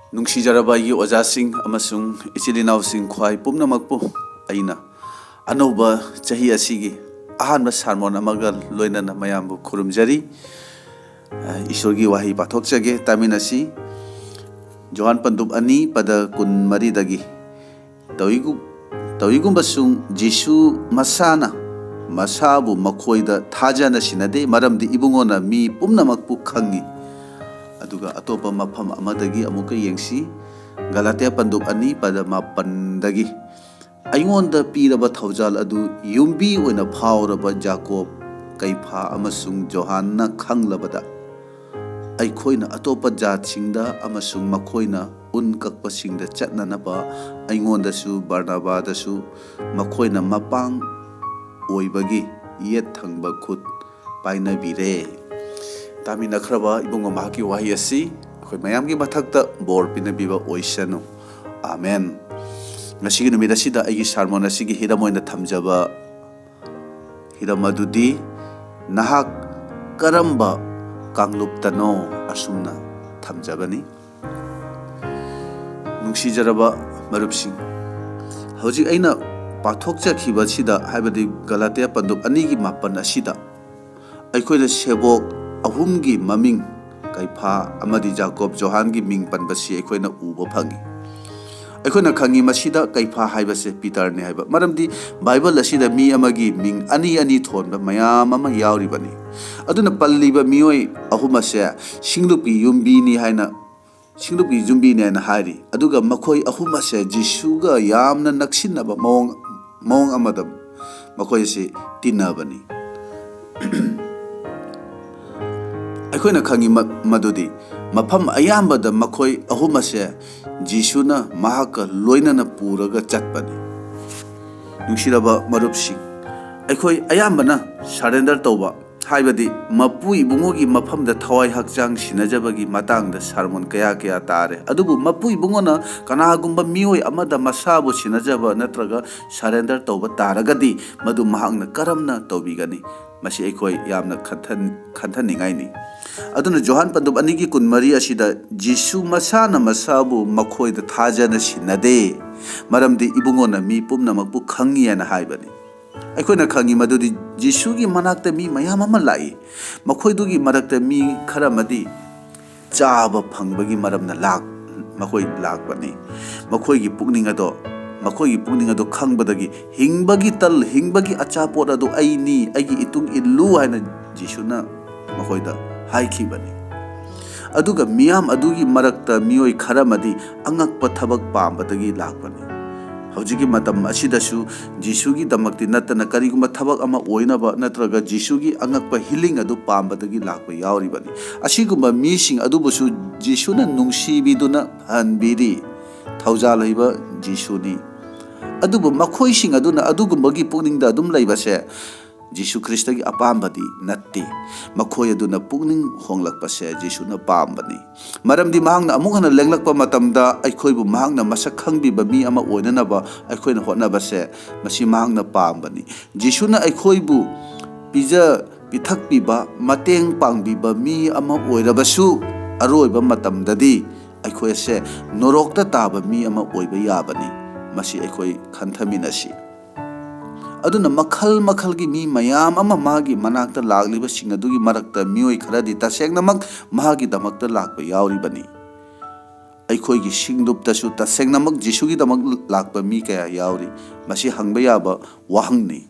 ꯅꯨꯡꯁꯤꯖꯔꯕ ꯑꯣꯖꯥꯁꯤꯡ ꯑꯃꯁꯨꯡ ꯏꯆꯤꯜ ꯏꯅꯥꯎꯁꯤꯡ ꯈ꯭ꯋꯥꯏ ꯄꯨꯝꯅꯃꯛꯄꯨ ꯑꯩꯅ ꯑꯅꯧꯕ ꯆꯍꯤ ꯑꯁꯤꯒꯤ ꯑꯍꯥꯟꯕ ꯁꯔꯃꯣꯟ ꯑꯃꯒ ꯂꯣꯏꯅꯅ ꯃꯌꯥꯝꯕꯨ ꯈꯨꯔꯨꯝꯖꯔꯤ. ꯏꯁꯣꯔꯒꯤ ꯋꯥꯍꯩ ꯄꯥꯊꯣꯛꯆꯒꯦ. ꯇꯥꯃꯤꯟꯅꯁꯤ. ꯖꯣꯍꯥꯟ ꯄꯟꯗꯨꯞ 2 ꯄꯗ 14 ꯇꯧꯏꯒꯨꯝꯕꯁꯨꯡ ꯖꯤꯁꯨ ꯃꯁꯥꯅ ꯃꯁꯥꯕꯨ ꯃꯈꯣꯏꯗ ꯊꯥꯖꯅ ꯁꯤꯟꯅꯗꯦ, ꯃꯔꯝꯗꯤ ꯏꯕꯨꯡꯉꯣꯅ ꯃꯤ ꯄꯨꯝꯅꯃꯛꯄꯨ ꯈꯪꯉꯤ. ꯑꯗꯨꯒ ꯑꯇꯣꯞꯄ ꯃꯐꯝ ꯑꯃꯗꯒꯤ ꯑꯃꯨꯛꯀ ꯌꯦꯡꯁꯤ. ꯒꯂꯥꯇꯤꯌꯥ ꯄꯟꯗꯨꯞ 2 ꯄꯗ 8 ꯑꯩꯉꯣꯟꯗ ꯄꯤꯔꯕ ꯊꯧꯖꯥꯜ ꯑꯗꯨ ꯌꯨꯝꯕꯤ ꯑꯣꯏꯅ ꯐꯥꯎꯔꯕ ꯖꯥꯀꯣꯕ, ꯀꯩꯐꯥ ꯑꯃꯁꯨꯡ ꯖꯣꯍꯥꯟꯅ ꯈꯪꯂꯕꯗ ꯑꯩꯈꯣꯏꯅ ꯑꯇꯣꯞꯄ ꯖꯥꯠꯁꯤꯡꯗ ꯑꯃꯁꯨꯡ ꯃꯈꯣꯏꯅ ꯎꯟ ꯀꯛꯄꯁꯤꯡꯗ ꯆꯠꯅꯅꯕ ꯑꯩꯉꯣꯟꯗꯁꯨ ꯕꯔꯅꯕꯥꯗꯁꯨ ꯃꯈꯣꯏꯅ ꯃꯄꯥꯡ ꯑꯣꯏꯕꯒꯤ ꯌꯦꯠ ꯊꯪꯕ ꯈꯨꯠ ꯄꯥꯏꯅꯕꯤꯔꯦ. ꯇꯥꯃꯤꯟꯅꯈ꯭ꯔꯕ ꯏꯕꯨꯡꯉꯣ ꯃꯍꯥꯛꯀꯤ ꯋꯥꯍꯩ ꯑꯁꯤ ꯑꯩꯈꯣꯏ ꯃꯌꯥꯝꯒꯤ ꯃꯊꯛꯇ ꯕꯣꯔ ꯄꯤꯅꯕꯤꯕ ꯑꯣꯏꯁꯅꯨ. ꯑꯥꯃꯦꯟ. ꯉꯁꯤꯒꯤ ꯅꯨꯃꯤꯠ ꯑꯁꯤꯗ ꯑꯩꯒꯤ ꯁꯔꯃꯣꯟ ꯑꯁꯤꯒꯤ ꯍꯤꯔꯝ ꯑꯣꯏꯅ ꯊꯝꯖꯕ ꯍꯤꯔꯝ ꯑꯗꯨꯗꯤ ꯅꯍꯥꯛ ꯀꯔꯝꯕ ꯀꯥꯡꯂꯨꯞꯇꯅꯣ ꯑꯁꯨꯝꯅ ꯊꯝꯖꯕꯅꯤ. ꯅꯨꯡꯁꯤꯖꯔꯕ ꯃꯔꯨꯞꯁꯤꯡ, ꯍꯧꯖꯤꯛ ꯑꯩꯅ ꯄꯥꯊꯣꯛꯆꯈꯤꯕꯁꯤꯗ ꯍꯥꯏꯕꯗꯤ ꯒꯂꯥꯇꯤꯌꯥ ꯄꯟꯗꯨꯞ 2:8 ꯑꯁꯤꯗ ꯑꯩꯈꯣꯏꯅ ꯁꯦꯕꯣꯛ ꯑꯍꯨꯝꯒꯤ ꯃꯃꯤꯡ ꯀꯩꯐꯥ ꯑꯃꯗꯤ ꯖꯥꯀꯣꯕ, ꯖꯣꯍꯥꯟꯒꯤ ꯃꯤꯡ ꯄꯟꯕꯁꯤ ꯑꯩꯈꯣꯏꯅ ꯎꯕ ꯐꯪꯏ. ꯑꯩꯈꯣꯏꯅ ꯈꯪꯏ ꯃꯁꯤꯗ ꯀꯩꯐꯥ ꯍꯥꯏꯕꯁꯦ ꯄꯤꯇꯔꯅꯤ ꯍꯥꯏꯕ, ꯃꯔꯝꯗꯤ ꯕꯥꯏꯕꯜ ꯑꯁꯤꯗ ꯃꯤ ꯑꯃꯒꯤ ꯃꯤꯡ ꯑꯅꯤ ꯊꯣꯟꯕ ꯃꯌꯥꯝ ꯑꯃ ꯌꯥꯎꯔꯤꯕꯅꯤ. ꯑꯗꯨꯅ ꯄꯜꯂꯤꯕ ꯃꯤꯑꯣꯏ ꯑꯍꯨꯝ ꯑꯁꯦ ꯁꯤꯡꯂꯨꯞꯀꯤ ꯌꯨꯝꯕꯤꯅꯤ ꯍꯥꯏꯅ ꯍꯥꯏꯔꯤ. ꯑꯗꯨꯒ ꯃꯈꯣꯏ ꯑꯍꯨꯝ ꯑꯁꯦ ꯖꯤꯁꯨꯒ ꯌꯥꯝꯅ ꯅꯛꯁꯤꯟꯅꯕ ꯃꯑꯣꯡ ꯑꯃꯗ ꯃꯈꯣꯏ ꯑꯁꯤ ꯇꯤꯟꯅꯕꯅꯤ. ꯑꯩꯈꯣꯏꯅ ꯈꯪꯏ ꯃꯗꯨꯗꯤ ꯃꯐꯝ ꯑꯌꯥꯝꯕꯗ ꯃꯈꯣꯏ ꯑꯍꯨꯝ ꯑꯁꯦ ꯖꯤꯁꯨꯅ ꯃꯍꯥꯛꯀ ꯂꯣꯏꯅꯅ ꯄꯨꯔꯒ ꯆꯠꯄꯅꯤ. ꯅꯨꯡꯁꯤꯔꯕ ꯃꯔꯨꯞꯁꯤꯡ, ꯑꯩꯈꯣꯏ ꯑꯌꯥꯝꯕꯅ ꯁꯔꯦꯟꯗꯔ ꯇꯧꯕ, ꯍꯥꯏꯕꯗꯤ ꯃꯄꯨ ꯏꯕꯨꯡꯉꯣꯒꯤ ꯃꯐꯝꯗ ꯊꯋꯥꯏ ꯍꯛꯆꯥꯡ ꯁꯤꯟꯅꯖꯕꯒꯤ ꯃꯇꯥꯡꯗ ꯁꯔꯃꯣꯟ ꯀꯌꯥ ꯇꯥꯔꯦ. ꯑꯗꯨꯕꯨ ꯃꯄꯨ ꯏꯕꯨꯡꯉꯣꯅ ꯀꯅꯥꯒꯨꯝꯕ ꯃꯤꯑꯣꯏ ꯑꯃꯗ ꯃꯁꯥꯕꯨ ꯁꯤꯟꯅꯖꯕ ꯅꯠꯇ꯭ꯔꯒ ꯁꯔꯦꯟꯗꯔ ꯇꯧꯕ ꯇꯥꯔꯒꯗꯤ ꯃꯗꯨ ꯃꯍꯥꯛꯅ ꯀꯔꯝꯅ ꯇꯧꯕꯤꯒꯅꯤ? ꯃꯁꯤ ꯑꯩꯈꯣꯏ ꯌꯥꯝꯅ ꯈꯟꯊꯅꯤꯡꯉꯥꯏꯅꯤ. ꯑꯗꯨꯅ ꯖꯣꯍꯥꯟ ꯄꯟꯗꯨꯞ 2:14 ꯑꯁꯤꯗ ꯖꯤꯁꯨ ꯃꯁꯥꯅ ꯃꯁꯥꯕꯨ ꯃꯈꯣꯏꯗ ꯊꯥꯖꯅ ꯁꯤꯟꯅꯗꯦ, ꯃꯔꯝꯗꯤ ꯏꯕꯨꯡꯉꯣꯅ ꯃꯤ ꯄꯨꯝꯅꯃꯛꯄꯨ ꯈꯪꯉꯤ ꯍꯥꯏꯅ ꯍꯥꯏꯕꯅꯤ. ꯑꯩꯈꯣꯏꯅ ꯈꯪꯉꯤ ꯃꯗꯨꯗꯤ ꯖꯤꯁꯨꯒꯤ ꯃꯅꯥꯛꯇ ꯃꯤ ꯃꯌꯥꯝ ꯑꯃ ꯂꯥꯛꯏ. ꯃꯈꯣꯏꯗꯨꯒꯤ ꯃꯔꯛꯇ ꯃꯤ ꯈꯔ ꯑꯃꯗꯤ ꯆꯥꯕ ꯐꯪꯕꯒꯤ ꯃꯔꯝꯅ ꯃꯈꯣꯏ ꯂꯥꯛꯄꯅꯤ. ꯃꯈꯣꯏꯒꯤ ꯄꯨꯛꯅꯤꯡ ꯑꯗꯣ ꯈꯪꯕꯗꯒꯤ ꯍꯤꯡꯕꯒꯤ ꯑꯆꯥꯄꯣꯠ ꯑꯗꯨ ꯑꯩꯅꯤ, ꯑꯩꯒꯤ ꯏꯇꯨꯡ ꯏꯜꯂꯨ ꯍꯥꯏꯅ ꯖꯤꯁꯨꯅ ꯃꯈꯣꯏꯗ ꯍꯥꯏꯈꯤꯕꯅꯤ. ꯑꯗꯨꯒ ꯃꯤꯌꯥꯝ ꯑꯗꯨꯒꯤ ꯃꯔꯛꯇ ꯃꯤꯑꯣꯏ ꯈꯔ ꯑꯃꯗꯤ ꯑꯉꯛꯄ ꯊꯕꯛ ꯄꯥꯝꯕꯗꯒꯤ ꯂꯥꯛꯄꯅꯤ. ꯍꯧꯖꯤꯛꯀꯤ ꯃꯇꯝ ꯑꯁꯤꯗꯁꯨ ꯖꯤꯁꯨꯒꯤꯗꯃꯛꯇꯤ ꯅꯠꯇꯅ ꯀꯔꯤꯒꯨꯝꯕ ꯊꯕꯛ ꯑꯃ ꯑꯣꯏꯅꯕ ꯅꯠꯇ꯭ꯔꯒ ꯖꯤꯁꯨꯒꯤ ꯑꯉꯛꯄ ꯍꯤꯂꯤꯡ ꯑꯗꯨ ꯄꯥꯝꯕꯗꯒꯤ ꯂꯥꯛꯄ ꯌꯥꯎꯔꯤꯕꯅꯤ. ꯑꯁꯤꯒꯨꯝꯕ ꯃꯤꯁꯤꯡ ꯑꯗꯨꯕꯨꯁꯨ ꯖꯤꯁꯨꯅ ꯅꯨꯡꯁꯤꯕꯤꯗꯨꯅ ꯐꯍꯟꯕꯤꯔꯤ. ꯊꯧꯖꯥꯜ ꯂꯩꯕ ꯖꯤꯁꯨꯅꯤ. ꯑꯗꯨꯕꯨ ꯃꯈꯣꯏꯁꯤꯡ ꯑꯗꯨꯅ ꯑꯗꯨꯒꯨꯝꯕꯒꯤ ꯄꯨꯛꯅꯤꯡꯗ ꯑꯗꯨꯝ ꯂꯩꯕꯁꯦ ꯖꯤꯁꯨ ꯈ꯭ꯔꯤꯁꯇꯒꯤ ꯑꯄꯥꯝꯕꯗꯤ ꯅꯠꯇꯦ. ꯃꯈꯣꯏ ꯑꯗꯨꯅ ꯄꯨꯛꯅꯤꯡ ꯍꯣꯡꯂꯛꯄꯁꯦ ꯖꯤꯁꯨꯅ ꯄꯥꯝꯕꯅꯤ. ꯃꯔꯝꯗꯤ ꯃꯍꯥꯛꯅ ꯑꯃꯨꯛ ꯍꯟꯅ ꯂꯦꯡꯂꯛꯄ ꯃꯇꯝꯗ ꯑꯩꯈꯣꯏꯕꯨ ꯃꯍꯥꯛꯅ ꯃꯁꯛ ꯈꯪꯕꯤꯕ ꯃꯤ ꯑꯃ ꯑꯣꯏꯅꯅꯕ ꯑꯩꯈꯣꯏꯅ ꯍꯣꯠꯅꯕꯁꯦ ꯃꯁꯤ ꯃꯍꯥꯛꯅ ꯄꯥꯝꯕꯅꯤ. ꯖꯤꯁꯨꯅ ꯑꯩꯈꯣꯏꯕꯨ ꯄꯤꯊꯛꯄꯤꯕ, ꯃꯇꯦꯡ ꯄꯥꯡꯕꯤꯕ ꯃꯤ ꯑꯃ ꯑꯣꯏꯔꯕꯁꯨ ꯑꯔꯣꯏꯕ ꯃꯇꯝꯗꯗꯤ ꯑꯩꯈꯣꯏ ꯑꯁꯦ ꯅꯣꯔꯣꯛꯇ ꯇꯥꯕ ꯃꯤ ꯑꯃ ꯑꯣꯏꯕ ꯌꯥꯕꯅꯤ. ꯃꯁꯤ ꯑꯩꯈꯣꯏ ꯈꯟꯊꯃꯤꯟꯅꯁꯤ. ꯑꯗꯨꯅ ꯃꯈꯜꯒꯤ ꯃꯤ ꯃꯌꯥꯝ ꯑꯃ ꯃꯥꯒꯤ ꯃꯅꯥꯛꯇ ꯂꯥꯛꯂꯤꯕꯁꯤꯡ ꯑꯗꯨꯒꯤ ꯃꯔꯛꯇ ꯃꯤꯑꯣꯏ ꯈꯔꯗꯤ ꯇꯁꯦꯡꯅꯃꯛ ꯃꯍꯥꯛꯀꯤꯗꯃꯛꯇ ꯂꯥꯛꯄ ꯌꯥꯎꯔꯤꯕꯅꯤ. ꯑꯩꯈꯣꯏꯒꯤ ꯁꯤꯡꯂꯨꯞꯇꯁꯨ ꯇꯁꯦꯡꯅꯃꯛ ꯖꯤꯁꯨꯒꯤꯗꯃꯛ ꯂꯥꯛꯄ ꯃꯤ ꯀꯌꯥ ꯌꯥꯎꯔꯤ. ꯃꯁꯤ ꯍꯪꯕ ꯌꯥꯕ ꯋꯥꯍꯪꯅꯤ.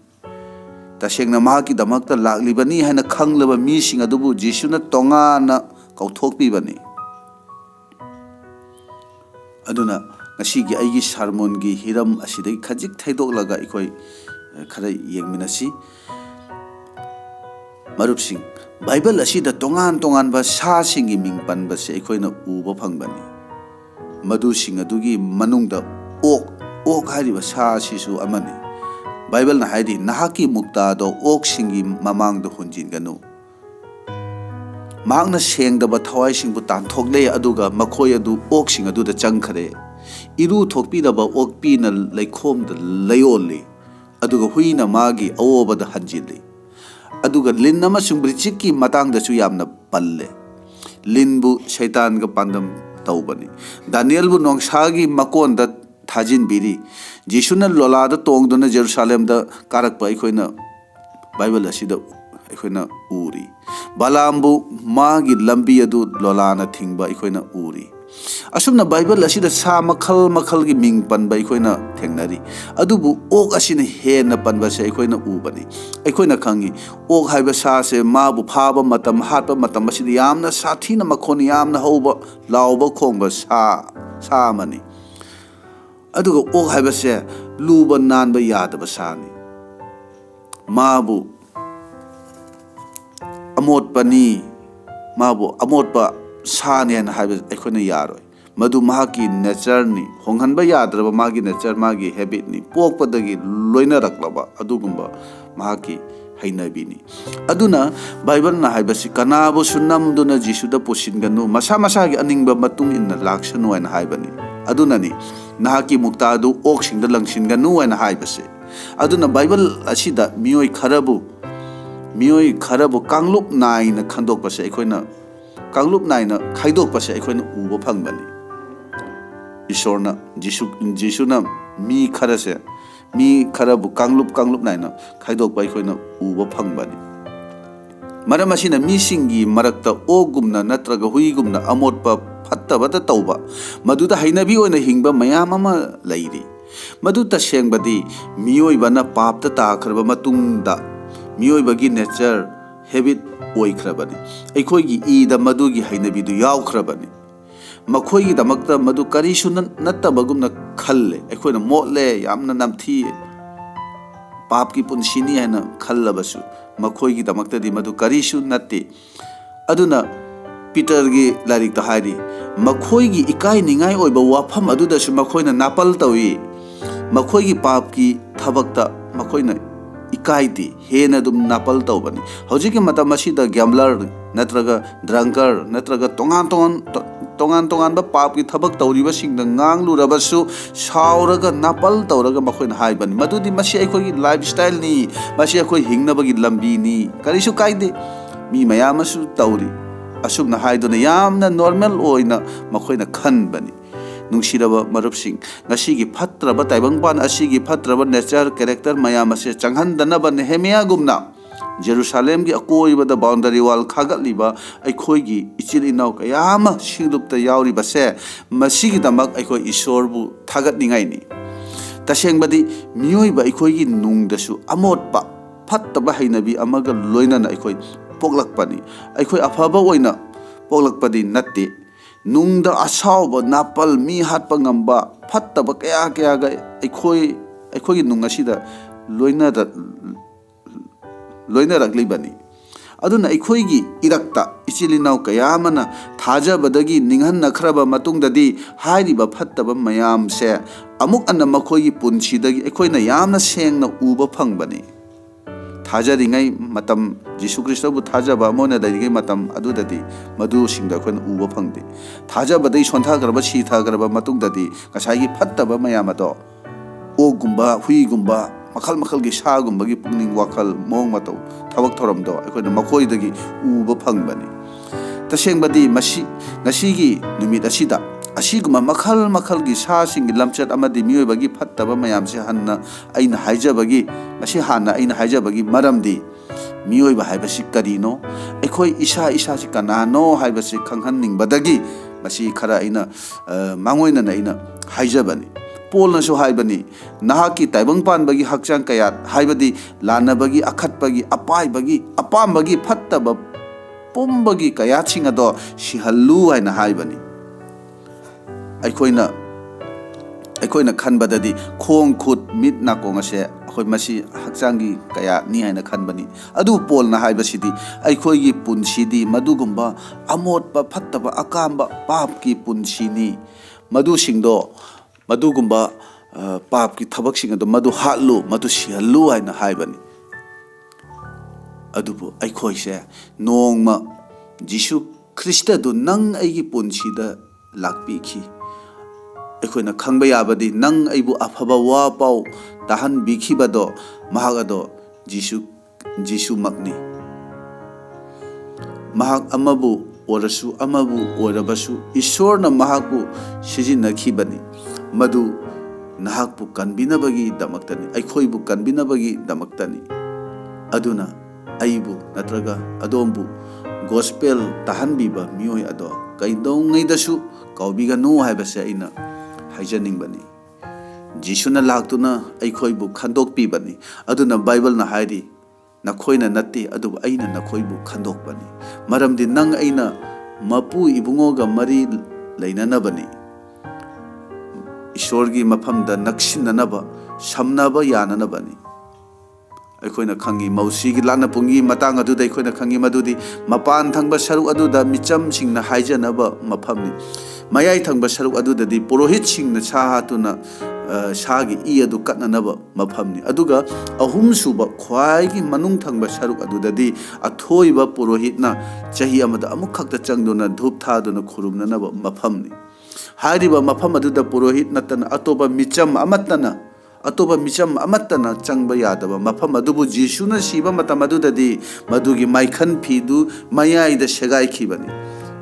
ꯇꯁꯦꯡꯅ ꯃꯍꯥꯛꯀꯤꯗꯃꯛꯇ ꯂꯥꯛꯂꯤꯕꯅꯤ ꯍꯥꯏꯅ ꯈꯪꯂꯕ ꯃꯤꯁꯤꯡ ꯑꯗꯨꯕꯨ ꯖꯤꯁꯨꯅ ꯇꯣꯉꯥꯟꯅ ꯀꯧꯊꯣꯛꯄꯤꯕꯅꯤ. ꯑꯗꯨꯅ ꯉꯁꯤꯒꯤ ꯑꯩꯒꯤ ꯁꯔꯃꯣꯟꯒꯤ ꯍꯤꯔꯝ ꯑꯁꯤꯗꯒꯤ ꯈꯖꯤꯛ ꯊꯩꯗꯣꯛꯂꯒ ꯑꯩꯈꯣꯏ ꯈꯔ ꯌꯦꯡꯃꯤꯟꯅꯁꯤ. ꯃꯔꯨꯞꯁꯤꯡ, ꯕꯥꯏꯕꯜ ꯑꯁꯤꯗ ꯇꯣꯉꯥꯟꯕ ꯁꯥꯁꯤꯡꯒꯤ ꯃꯤꯡ ꯄꯟꯕꯁꯦ ꯑꯩꯈꯣꯏꯅ ꯎꯕ ꯐꯪꯕꯅꯤ. ꯃꯗꯨꯁꯤꯡ ꯑꯗꯨꯒꯤ ꯃꯅꯨꯡꯗ ꯑꯣꯛ ꯍꯥꯏꯔꯤꯕ ꯁꯥ ꯑꯁꯤꯁꯨ ꯑꯃꯅꯤ. ꯕꯥꯏꯕꯜꯅ ꯍꯥꯏꯔꯤ, ꯅꯍꯥꯛꯀꯤ ꯃꯨꯛꯇꯥꯗꯣ ꯑꯣꯛꯁꯤꯡꯒꯤ ꯃꯃꯥꯡꯗ ꯍꯨꯟꯖꯤꯟꯒꯅꯨ. ꯃꯍꯥꯛꯅ ꯁꯦꯡꯗꯕ ꯊꯋꯥꯏꯁꯤꯡꯕꯨ ꯇꯥꯟꯊꯣꯛꯂꯦ, ꯑꯗꯨꯒ ꯃꯈꯣꯏ ꯑꯗꯨ ꯑꯣꯛꯁꯤꯡ ꯑꯗꯨꯗ ꯆꯪꯈꯔꯦ. ꯏꯔꯨ ꯊꯣꯛꯄꯤꯗꯕ ꯑꯣꯛꯄꯤꯅ ꯂꯩꯈꯣꯝꯗ ꯂꯩꯑꯣꯜꯂꯤ, ꯑꯗꯨꯒ ꯍꯨꯏꯅ ꯃꯥꯒꯤ ꯑꯋꯣꯕꯗ ꯍꯟꯖꯤꯜꯂꯤ. ꯑꯗꯨꯒ ꯂꯤꯟ ꯑꯃꯁꯨꯡ ꯕ꯭ꯔꯤꯆꯤꯛꯀꯤ ꯃꯇꯥꯡꯗꯁꯨ ꯌꯥꯝꯅ ꯄꯜꯂꯦ. ꯂꯤꯟꯕꯨ ꯁꯩꯇꯥꯟꯒ ꯄꯥꯟꯗꯝ tawbani Daniel bu nongsagi makonda thajin biri Jisuna lola da tongduna Jerusalem da karak pa ikoina Bible asida ikoina uri Balambu magi lambi adu lola na thingba ikoina uri Asumna Bible asida sa makhal gi ming panba ikoina thengnari adubu ok asina hena panba se ikoina ubani ikoina khangi ok haiba sa se mabu phaba matam hatba matam asida yamna sathina makhoni yamna hoba lawba khongba sa mani adugo ok haiba se luba nanba yadaba sani mabu amot pani mabu amot pa Sani and Habit Equina Yaro. Madu Mahaki nature ni, Honganba Yadra, Magi nature, Magi habit ni, Pork Padagi, Loina Raklaba, Adugumba, Mahaki, Hainabini. Aduna, Bible na Hibasi, Kanabo Sunam Duna Jisuda Pushinganu, Masamasagi Aningba Matung in the Lakshan and Hibani. Adunani, Nahaki Muktadu, Oxing the Langshinganu and Hibasi. Aduna Bible Ashida, Mioi Karabu, Kanglup Nine, Kandopasa Equina. Kanglup naina khaidok pase aikoina uba phangbani Ishorna Jisuna mi khara bu kanglup naina khaidok pa aikoina uba phangbani maram asina mi singi marakta ogumna natraga huigumna amotpa phattaba tauba maduda hainabi oina hingba mayam ama lairi madu tasengbadi miyoibana papta takraba matungda miyoibagi nature habit oikrabani aikhoigi ida madugi hainabidu yawkrabani makhoigi damakta madu karisu nattabagumna khalle aikhoina motle yamna namthi pap ki punsini haina khallabasu makhoigi damakta di madu karisu natte aduna Peter gi larik ta hairi makhoigi ikai ningai oiba wafam aduda su makhoina napal tawi makhoigi pap ki thabakta makhoina Ikaiti, Hena dum Napal Taubani. Hojiki Matamashida gambler, Natraga, drunkard, Natraga Tongan ba Papi Tabak Tauriba sing the Nganglu Rabasu, Shauraga, Napal Tauraga Makoin Haiban, Madudi Masiako lifestyle ni, Masiako Hingnabagi Lambini, Karisu Kaide, Mi Mayamasu Tauri, Asumna Haidona Yamna normal oina Makoina Kanbani. Nungshiraba marupsing ngasigi phatraba taibangpan asigi phatraba nature character mayam ase changhandanaba Nehemiah gumna Jerusalem gi akoibada boundary wall khagatliba aikhoigi ichil inau kayama singdupta yauriba se masigi damak aikoi isorbu thagatningai ni tasengbadi miyoiba aikhoigi nungdasu amotpa phattaba hainabi amaga loinana aikoi poklakpani aikoi afaba oina poklakpadi natte Nungda asawba napal mi hatpa ngamba phattaba kaya ga aikoi nungasida loina raklibani aduna aikhoigi irakta ichilinau kayamana thajabadagi ninghan nakhraba matungdadi hairiba phattaba mayam se amuk anna makhoigi punsidagi aikoina yamna sengna uba phangbani Thajaringai matam Jisu Kristo bu thajaba mona darigai matam adudadi madu singda khon uba phangde thajabadai sontha garba sitha garba matungdadi kasai phattaba mayamado ogumba huigumba makhal gi sa gumba gi pungning wakal mong mato thabak thoramdo aikoina makhoidagi uba phangbani tasengbadi masi ngasigi numit asida asiguma makhal gi sa sing lamchat amadi miyoibagi phattaba mayamse hanna aina haijabagi masi hanna aina haijabagi maramdi miyoiba haibasi karino aikoi isa si kanano haibasi khanghanningbadagi masi khara aina mangoina na aina haijabani polna so haibani nahaki taibangpan bagi hakchang kayat haibadi lanabagi akhatpagi apaibagi apambagi phattaba pumbagi kayat singado sihallu haina haibani Aikoina khanbadadi khong khut mit na kong ase akhoi masi hakchangi kaya ni haina khanbani adu polna haibasidi aikoigi punsidi madugumba amotpa phattaba akamba papki punsini madu singdo madugumba papki thabak sing ado madu hatlu madu sihallu haina haibani adubu aikoise nongma Jisu Krista du nang aigi punsida lakpiki aikoina khangba yabadi nang aibu afaba wa pau tahan bikhibado mahagado Jisu makni mahag amabu ꯑꯣꯏꯔꯁꯨ ꯑꯃꯕꯨ ꯑꯣꯏꯔꯕꯁꯨ ꯏꯁꯣꯔꯅ ꯃꯍꯥꯛꯄꯨ ꯁꯤꯖꯤꯟꯅꯈꯤꯕꯅꯤ ꯃꯗꯨ ꯅꯍꯥꯛꯄꯨ ꯀꯟꯕꯤꯅꯕꯒꯤꯗꯃꯛꯇꯅꯤ ꯑꯩꯈꯣꯏꯕꯨ ꯀꯟꯕꯤꯅꯕꯒꯤꯗꯃꯛꯇꯅꯤ ꯑꯗꯨꯅ ꯑꯩꯕꯨ ꯅꯠꯇ꯭ꯔꯒ ꯑꯗꯣꯝꯕꯨ ꯒꯣꯁꯄꯦꯜ ꯇꯥꯍꯟꯕꯤꯕ ꯃꯤꯑꯣꯏ ꯑꯗꯣ ꯀꯩꯗꯧꯉꯩꯗꯁꯨ ꯀꯥꯎꯕꯤꯒꯅꯨ ꯍꯥꯏꯕꯁꯦ ꯑꯩꯅ ꯍꯥꯏꯖꯅꯤꯡꯕꯅꯤ ꯖꯤꯁꯨꯅ ꯂꯥꯛꯇꯨꯅ ꯑꯩꯈꯣꯏꯕꯨ ꯈꯟꯗꯣꯛꯄꯤꯕꯅꯤ ꯑꯗꯨꯅ ꯕꯥꯏꯕꯜꯅ ꯍꯥꯏꯔꯤ ꯅꯈꯣꯏꯅ ꯅꯠꯇꯦ ꯑꯗꯨꯕꯨ ꯑꯩꯅ ꯅꯈꯣꯏꯕꯨ ꯈꯟꯗꯣꯛꯄꯅꯤ ꯃꯔꯝꯗꯤ ꯅꯪ ꯑꯩꯅ ꯃꯄꯨ ꯏꯕꯨꯡꯉꯣꯒ ꯃꯔꯤ ꯂꯩꯅꯅꯕꯅꯤ ꯏꯁꯣꯔꯒꯤ ꯃꯐꯝꯗ ꯅꯛꯁꯤꯟꯅꯅꯕ ꯁꯝꯅꯕ ꯌꯥꯅꯅꯕꯅꯤ ꯑꯩꯈꯣꯏꯅ ꯈꯪꯉꯤ ꯃꯧꯁꯤꯒꯤ ꯂꯥꯟꯅꯄꯨꯡꯒꯤ ꯃꯇꯥꯡ ꯑꯗꯨꯗ ꯑꯩꯈꯣꯏꯅ ꯈꯪꯉꯤ ꯃꯗꯨꯗꯤ ꯃꯄꯥꯟ ꯊꯪꯕ ꯁꯔꯨꯛ ꯑꯗꯨꯗ ꯃꯤꯆꯝꯁꯤꯡꯅ ꯍꯥꯏꯖꯅꯕ ꯃꯐꯝꯅꯤ ꯃꯌꯥꯏ ꯊꯪꯕ ꯁꯔꯨꯛ ꯑꯗꯨꯗꯗꯤ ꯄꯨꯔꯣꯍꯤꯠꯁꯤꯡꯅ ꯁꯥ ꯍꯥꯠꯇꯨꯅ ꯁꯥꯒꯤ ꯏ ꯑꯗꯨ ꯀꯠꯅꯅꯕ ꯃꯐꯝꯅꯤ ꯑꯗꯨꯒ ꯑꯍꯨꯝꯁꯨꯕ ꯈ꯭ꯋꯥꯏꯒꯤ ꯃꯅꯨꯡ ꯊꯪꯕ ꯁꯔꯨꯛ ꯑꯗꯨꯗꯗꯤ ꯑꯊꯣꯏꯕ ꯄꯨꯔꯣꯍꯤꯠꯅ ꯆꯍꯤ ꯑꯃꯗ ꯑꯃꯨꯛ ꯈꯛꯇ ꯆꯪꯗꯨꯅ ꯙꯨꯞ ꯊꯥꯗꯨꯅ ꯈꯨꯔꯨꯝꯅꯅꯕ ꯃꯐꯝꯅꯤ ꯍꯥꯏꯔꯤꯕ ꯃꯐꯝ ꯑꯗꯨꯗ ꯄꯨꯔꯣꯍꯤꯠ ꯅꯠꯇꯅ ꯑꯇꯣꯞꯄ ꯃꯤꯆꯝ ꯑꯃꯠꯇꯅ ꯆꯪꯕ ꯌꯥꯗꯕ ꯃꯐꯝ ꯑꯗꯨꯕꯨ ꯖꯤꯁꯨꯅ ꯁꯤꯕ ꯃꯇꯝ ꯑꯗꯨꯗꯗꯤ ꯃꯗꯨꯒꯤ ꯃꯥꯏꯈꯟ ꯐꯤꯗꯨ ꯃꯌꯥꯏꯗ ꯁꯦꯒꯥꯏꯈꯤꯕꯅꯤ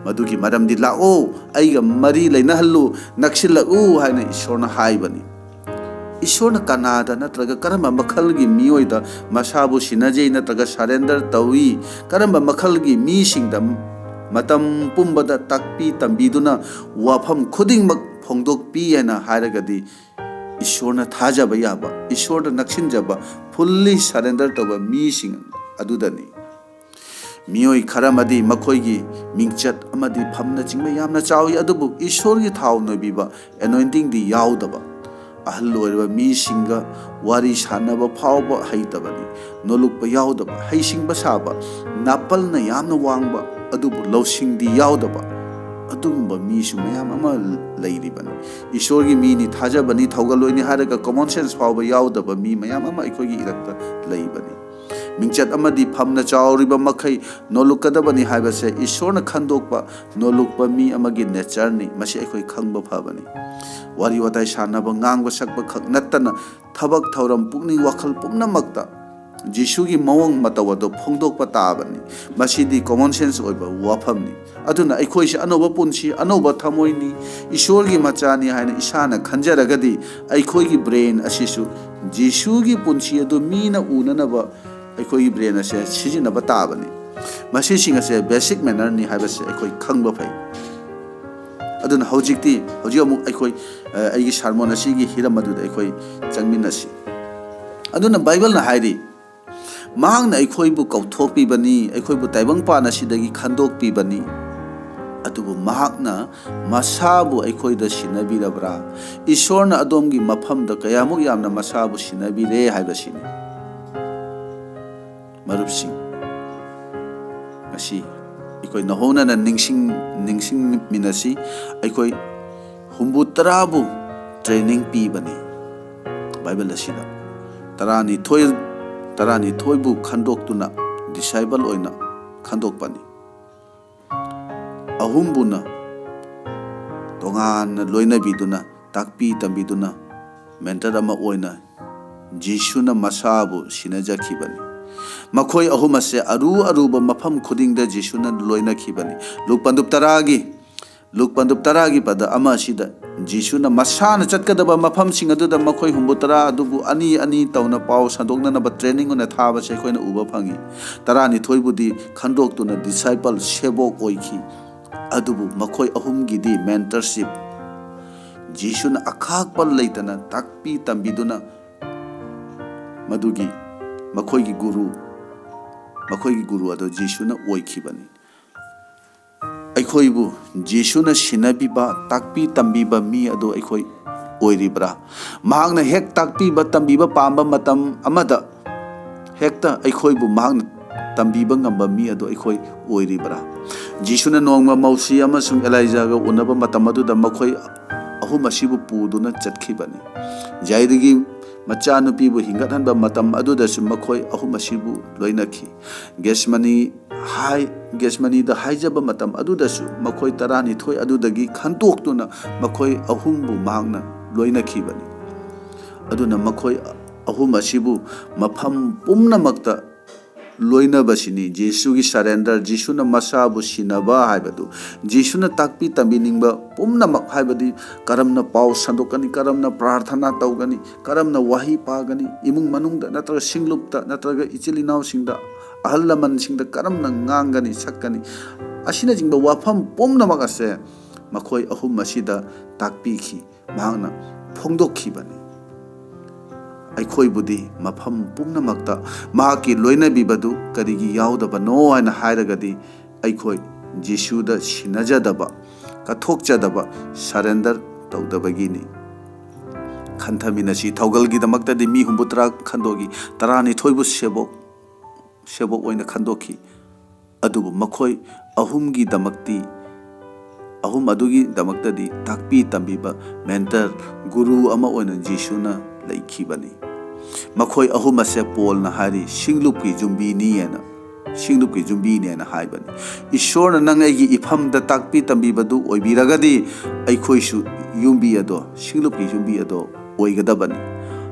ꯃꯗꯨꯒꯤ ꯃꯔꯝꯗꯤ ꯂꯥꯛꯑꯣ ꯑꯩꯒ ꯃꯔꯤ ꯂꯩꯅꯍꯜꯂꯨ ꯅꯛꯁꯤꯜꯂꯛꯎ ꯍꯥꯏꯅ ꯏꯁꯣꯔꯅ ꯍꯥꯏꯕꯅꯤ ꯏꯁꯣꯔꯅ ꯀꯅꯥꯗ ꯅꯠꯇ꯭ꯔꯒ ꯀꯔꯝꯕ ꯃꯈꯜꯒꯤ ꯃꯤꯑꯣꯏꯗ ꯃꯁꯥꯕꯨ ꯁꯤꯟꯅꯖꯩ ꯅꯠꯇ꯭ꯔꯒ ꯁꯔꯦꯟꯗꯔ ꯇꯧꯏ ꯀꯔꯝꯕ ꯃꯈꯜꯒꯤ ꯃꯤꯁꯤꯡꯗ ꯃꯇꯝ ꯄꯨꯝꯕꯗ ꯇꯥꯛꯄꯤ ꯇꯝꯕꯤꯗꯨꯅ ꯋꯥꯐꯝ ꯈꯨꯗꯤꯡꯃꯛ ꯐꯣꯡꯗꯣꯛꯄꯤ ꯍꯥꯏꯅ ꯍꯥꯏꯔꯒꯗꯤ ꯏꯁꯣꯔꯅ ꯊꯥꯖꯕ ꯌꯥꯕ ꯏꯁꯣꯔꯗ ꯅꯛꯁꯤꯟꯖꯕ ꯐꯨꯜꯂꯤ ꯁꯔꯦꯟꯗꯔ ꯇꯧꯕ ꯃꯤꯁꯤꯡ ꯑꯗꯨꯗꯅꯤ ꯃꯤꯑꯣꯏ ꯈꯔꯃꯗꯤ ꯃꯈꯣꯏꯒꯤ ꯃꯤꯡꯆꯠ ꯑꯃꯗꯤ ꯐꯝꯅꯆꯤꯡꯕ ꯌꯥꯝꯅ ꯆꯥꯎꯏ ꯑꯗꯨꯕꯨ ꯏꯁꯣꯔꯒꯤ ꯊꯥꯎ ꯅꯣꯏꯕꯤꯕ ꯑꯦꯅꯣꯏꯟꯇꯤꯡꯗꯤ ꯌꯥꯎꯗꯕ ꯑꯍꯜ ꯑꯣꯏꯔꯕ ꯃꯤꯁꯤꯡꯒ ꯋꯥꯔꯤ ꯁꯥꯟꯅꯕ ꯐꯥꯎꯕ ꯍꯩꯇꯕꯅꯤ ꯅꯣꯂꯨꯛꯄ ꯌꯥꯎꯗꯕ ꯍꯩꯁꯤꯡꯕ ꯁꯥꯕ ꯅꯥꯄꯜꯅ ꯌꯥꯝꯅ ꯋꯥꯡꯕ ꯑꯗꯨꯕꯨ ꯂꯧꯁꯤꯡꯗꯤ ꯌꯥꯎꯗꯕ ꯑꯗꯨꯒꯨꯝꯕ ꯃꯤꯁꯨ ꯃꯌꯥꯝ ꯑꯃ ꯂꯩꯔꯤꯕꯅꯤ ꯏꯁꯣꯔꯒꯤ ꯃꯤꯅꯤ ꯊꯥꯖꯕꯅꯤ ꯊꯧꯒꯜꯂꯣꯏꯅꯤ ꯍꯥꯏꯔꯒ ꯀꯣꯃꯟ ꯁꯦꯟꯁ ꯐꯥꯎꯕ ꯌꯥꯎꯗꯕ ꯃꯤ ꯃꯌꯥꯝ ꯑꯃ ꯑꯩꯈꯣꯏꯒꯤ ꯏꯔꯛꯇ ꯂꯩꯕꯅꯤ ꯃꯤꯡꯆꯠ ꯑꯃꯗꯤ ꯐꯝꯅ ꯆꯥꯎꯔꯤꯕ ꯃꯈꯩ ꯅꯣꯂꯨꯛꯀꯗꯕꯅꯤ ꯍꯥꯏꯕꯁꯦ ꯏꯁꯣꯔꯅ ꯈꯟꯗꯣꯛꯄ ꯅꯣꯂꯨꯛꯄ ꯃꯤ ꯑꯃꯒꯤ ꯅꯦꯆꯔꯅꯤ ꯃꯁꯤ ꯑꯩꯈꯣꯏ ꯈꯪꯕ ꯐꯕꯅꯤ ꯋꯥꯔꯤ ꯋꯥꯇꯥꯏ ꯁꯥꯟꯅꯕ ꯉꯥꯡꯕ ꯁꯛꯄ ꯈꯛ ꯅꯠꯇꯅ ꯊꯕꯛ ꯊꯧꯔꯝ ꯄꯨꯛꯅꯤꯡ ꯋꯥꯈꯜ ꯄꯨꯝꯅꯃꯛꯇ ꯖꯤꯁꯨꯒꯤ ꯃꯑꯣꯡ ꯃꯇꯧ ꯑꯗꯨ ꯐꯣꯡꯗꯣꯛꯄ ꯇꯥꯕꯅꯤ ꯃꯁꯤꯗꯤ ꯀꯣꯃꯟ ꯁꯦꯟꯁ ꯑꯣꯏꯕ ꯋꯥꯐꯝꯅꯤ ꯑꯗꯨꯅ ꯑꯩꯈꯣꯏꯁꯦ ꯑꯅꯧꯕ ꯄꯨꯟꯁꯤ ꯑꯅꯧꯕ ꯊꯃꯣꯏꯅꯤ ꯏꯁꯣꯔꯒꯤ ꯃꯆꯥꯅꯤ ꯍꯥꯏꯅ ꯏꯁꯥꯅ ꯈꯟꯖꯔꯒꯗꯤ ꯑꯩꯈꯣꯏꯒꯤ ꯕ꯭ꯔꯦꯟ ꯑꯁꯤꯁꯨ ꯖꯤꯁꯨꯒꯤ ꯄꯨꯟꯁꯤ ꯑꯗꯨ ꯃꯤꯅ ꯎꯅꯅꯕ ꯑꯩꯈꯣꯏꯒꯤ ꯕ꯭ꯔꯦꯟ ꯑꯁꯦ ꯁꯤꯖꯤꯟꯅꯕ ꯇꯥꯕꯅꯤ ꯃꯁꯤꯁꯤꯡ ꯑꯁꯦ ꯕꯦꯁꯤꯛ ꯃꯦꯅꯔꯅꯤ ꯍꯥꯏꯕꯁꯦ ꯑꯩꯈꯣꯏ ꯈꯪꯕ ꯐꯩ ꯑꯗꯨꯅ ꯍꯧꯖꯤꯛ ꯑꯃꯨꯛ ꯑꯩꯈꯣꯏ ꯑꯩꯒꯤ ꯁꯥꯔꯃꯣꯟ ꯑꯁꯤꯒꯤ ꯍꯤꯔꯝ ꯑꯗꯨꯗ ꯑꯩꯈꯣꯏ ꯆꯪꯃꯤꯟꯅꯁꯤ ꯑꯗꯨꯅ ꯕꯥꯏꯕꯜꯅ ꯍꯥꯏꯔꯤ ꯃꯍꯥꯛꯅ ꯑꯩꯈꯣꯏꯕꯨ ꯀꯧꯊꯣꯛꯄꯤꯕꯅꯤ ꯑꯩꯈꯣꯏꯕꯨ ꯇꯥꯏꯕꯪꯄꯥꯟ ꯑꯁꯤꯗꯒꯤ ꯈꯟꯗꯣꯛꯄꯤꯕꯅꯤ ꯑꯗꯨꯕꯨ ꯃꯍꯥꯛꯅ ꯃꯁꯥꯕꯨ ꯑꯩꯈꯣꯏꯗ ꯁꯤꯟꯅꯕꯤꯔꯕ꯭ꯔꯥ ꯏꯁꯣꯔꯅ ꯑꯗꯣꯝꯒꯤ ꯃꯐꯝꯗ ꯀꯌꯥꯃꯨꯛ ꯌꯥꯝꯅ ꯃꯁꯥꯕꯨ ꯁꯤꯟꯅꯕꯤꯔꯦ ꯍꯥꯏꯕꯁꯤꯅꯤ ꯃꯔꯨꯞꯁꯤꯡ ꯉꯁꯤ ꯑꯩꯈꯣꯏ ꯅꯍꯧꯅꯅ ꯅꯤꯡꯁꯤꯡꯃꯤꯟꯅꯁꯤ ꯑꯩꯈꯣꯏ 60 ꯇ꯭ꯔꯦꯅꯤꯡ ꯄꯤꯕꯅꯤ ꯕꯥꯏꯕꯜ ꯑꯁꯤꯗ 12ꯕꯨ ꯈꯟꯗꯣꯛꯇꯨꯅ ꯗꯤꯁꯥꯏꯕꯜ ꯑꯣꯏꯅ ꯈꯟꯗꯣꯛꯄꯅꯤ 3ꯕꯨꯅ ꯇꯣꯉꯥꯟꯅ ꯂꯣꯏꯅꯕꯤꯗꯨꯅ ꯇꯥꯛꯄꯤ ꯇꯝꯕꯤꯗꯨꯅ ꯃꯦꯟꯇꯔ ꯑꯃ ꯑꯣꯏꯅ ꯖꯤꯁꯨꯅ ꯃꯁꯥꯕꯨ ꯁꯤꯟꯅꯖꯈꯤꯕꯅꯤ ꯃꯈꯣꯏ 3 ꯑꯁꯦ ꯑꯔꯨꯕ ꯃꯐꯝ ꯈꯨꯗꯤꯡꯗ ꯖꯤꯁꯨꯅ ꯂꯣꯏꯅꯈꯤꯕꯅꯤ ꯂꯨꯛ ꯄꯟꯗꯨꯞ 10ꯒꯤ ꯄꯗ 1 ꯑꯁꯤꯗ ꯖꯤꯁꯨꯅ ꯃꯁꯥꯅ ꯆꯠꯀꯗꯕ ꯃꯐꯝꯁꯤꯡ ꯑꯗꯨꯗ ꯃꯈꯣꯏ 60 ꯑꯗꯨꯕꯨ ꯑꯅꯤ ꯇꯧꯅ ꯄꯥꯎ ꯁꯟꯗꯣꯛꯅꯅꯕ ꯇ꯭ꯔꯦꯅꯤꯡ ꯑꯣꯏꯅ ꯊꯥꯕꯁꯦ ꯑꯩꯈꯣꯏꯅ ꯎꯕ ꯐꯪꯉꯤ 12ꯕꯨꯗꯤ ꯈꯟꯗꯣꯛꯇꯨꯅ ꯗꯤꯁꯥꯏꯄꯜ ꯁꯦꯕꯣꯛ ꯑꯣꯏꯈꯤ ꯑꯗꯨꯕు ꯃꯈꯣꯏ 3ꯒꯤꯗꯤ ꯃꯦꯟꯇꯔꯁꯤꯞ ꯖꯤꯁꯨꯅ ꯑꯈꯥꯛꯄ ꯂꯩꯇꯅ ꯇꯥꯛꯄꯤ ꯇꯝꯕꯤꯗꯨꯅ ꯃꯈꯣꯏꯒꯤ ꯒꯨꯔꯨ ꯑꯗꯨ ꯖꯤꯁꯨꯅ ꯑꯣꯏꯈꯤꯕꯅꯤ ꯑꯩꯈꯣꯏꯕꯨ ꯖꯤꯁꯨꯅ ꯁꯤꯟꯅꯕꯤꯕ ꯇꯥꯛꯄꯤ ꯇꯝꯕꯤꯕ ꯃꯤ ꯑꯗꯨ ꯑꯩꯈꯣꯏ ꯑꯣꯏꯔꯤꯕ꯭ꯔꯥ ꯃꯍꯥꯛꯅ ꯍꯦꯛ ꯇꯥꯛꯄꯤꯕ ꯇꯝꯕꯤꯕ ꯄꯥꯝꯕ ꯃꯇꯝ ꯑꯃꯗ ꯍꯦꯛꯇ ꯑꯩꯈꯣꯏꯕꯨ ꯃꯍꯥꯛꯅ ꯇꯝꯕꯤꯕ ꯉꯝꯕ ꯃꯤ ꯑꯗꯨ ꯑꯩꯈꯣꯏ ꯑꯣꯏꯔꯤꯕ꯭ꯔꯥ ꯖꯤꯁꯨꯅ ꯅꯣꯡꯃ ꯃꯧꯁꯤ ꯑꯃꯁꯨꯡ ꯑꯦꯂꯥꯏꯖꯥꯒ ꯎꯅꯕ ꯃꯇꯝ ꯑꯗꯨꯗ ꯃꯈꯣꯏ 3 ꯑꯁꯤꯕꯨ ꯄꯨꯗꯨꯅ ꯆꯠꯈꯤꯕꯅꯤ ꯖꯥꯏꯗꯒꯤ ꯃꯆꯥꯅꯨꯄꯤꯕꯨ ꯍꯤꯡꯒꯠꯍꯟꯕ ꯃꯇꯝ ꯑꯗꯨꯗꯁꯨ ꯃꯈꯣꯏ 3 ꯑꯁꯤꯕꯨ ꯂꯣꯏꯅꯈꯤ ꯒꯦꯁꯃꯅꯤꯗ ꯍꯥꯏꯖꯕ ꯃꯇꯝ ꯑꯗꯨꯗꯁꯨ ꯃꯈꯣꯏ 12 ꯑꯗꯨꯗꯒꯤ ꯈꯟꯇꯣꯛꯇꯨꯅ ꯃꯈꯣꯏ 3ꯕꯨ ꯃꯍꯥꯛꯅ ꯂꯣꯏꯅꯈꯤꯕꯅꯤ ꯑꯗꯨꯅ ꯃꯈꯣꯏ 3 ꯑꯁꯤꯕꯨ ꯃꯐꯝ ꯄꯨꯝꯅꯃꯛꯇ loinabasini Jesugi surrender Jisuna masabu sinaba haibadu Jisuna takpi tambiningba pumnamak haibadi karamna pau sandokani karamna prarthana taugani karamna wahi pagani imung manungda natraga singlupta natraga ichilinau singda ahal laman singda karamna ngangani sakani asina jingba wafam pumnamak ase makhoi ahum masida takpi ki mahangna phongdokhibani ꯑꯩꯈꯣꯏ ꯕꯨꯗꯤ ꯃꯐꯝ ꯄꯨꯝꯅꯃꯛꯇ ꯃꯍꯥꯛꯀꯤ ꯂꯣꯏꯅꯕꯤꯕꯗꯨ ꯀꯔꯤꯒꯤ ꯌꯥꯎꯗꯕꯅꯣ ꯍꯥꯏꯅ ꯍꯥꯏꯔꯒꯗꯤ ꯑꯩꯈꯣꯏ ꯖꯤꯁꯨꯗ ꯁꯤꯟꯅꯖꯗꯕ ꯀꯠꯊꯣꯛꯆꯗꯕ surrender ꯇꯧꯗꯕꯒꯤꯅꯤ ꯈꯟꯊꯃꯤꯟꯅꯁꯤ ꯊꯧꯒꯜꯒꯤꯗꯃꯛꯇꯗꯤ ꯃꯤ 80 ꯈꯟꯗꯣꯛꯏ 12ꯕꯨ ꯁꯦꯕꯣꯛ ꯑꯣꯏꯅ ꯈꯟꯗꯣꯛꯈꯤ ꯑꯗꯨꯕꯨ ꯃꯈꯣꯏ ꯑꯍꯨꯝꯒꯤꯗꯃꯛꯇꯤ ꯑꯍꯨꯝ ꯑꯗꯨꯒꯤꯗꯃꯛꯇꯗꯤ ꯇꯥꯛꯄꯤ ꯇꯝꯕꯤꯕ ꯃꯦꯟꯇꯔ ꯒꯨꯔꯨ ꯑꯃ ꯑꯣꯏꯅ ꯖꯤꯁꯨꯅ ꯂꯩꯈꯤꯕꯅꯤ ꯃꯈꯣꯏ ꯑꯍꯨꯝ ꯑꯁꯦ ꯄꯣꯜꯅ ꯍꯥꯏꯔꯤ ꯁꯤꯡꯂꯨꯞꯀꯤ ꯌꯨꯝꯕꯤꯅꯤꯅ ꯁꯤꯡꯂꯨꯞꯀꯤ ꯌꯨꯝꯕꯤꯅꯦꯅ ꯍꯥꯏꯕꯅꯤ ꯏꯁꯣꯔꯅ ꯅꯪ ꯑꯩꯒꯤ ꯏꯐꯝꯗ ꯇꯥꯛꯄꯤ ꯇꯝꯕꯤꯕꯗꯨ ꯑꯣꯏꯕꯤꯔꯒꯗꯤ ꯑꯩꯈꯣꯏꯁꯨ ꯌꯨꯝꯕꯤ ꯑꯗꯣ ꯁꯤꯡꯂꯨꯞꯀꯤ ꯌꯨꯝꯕꯤ ꯑꯗꯣ ꯑꯣꯏꯒꯗꯕꯅꯤ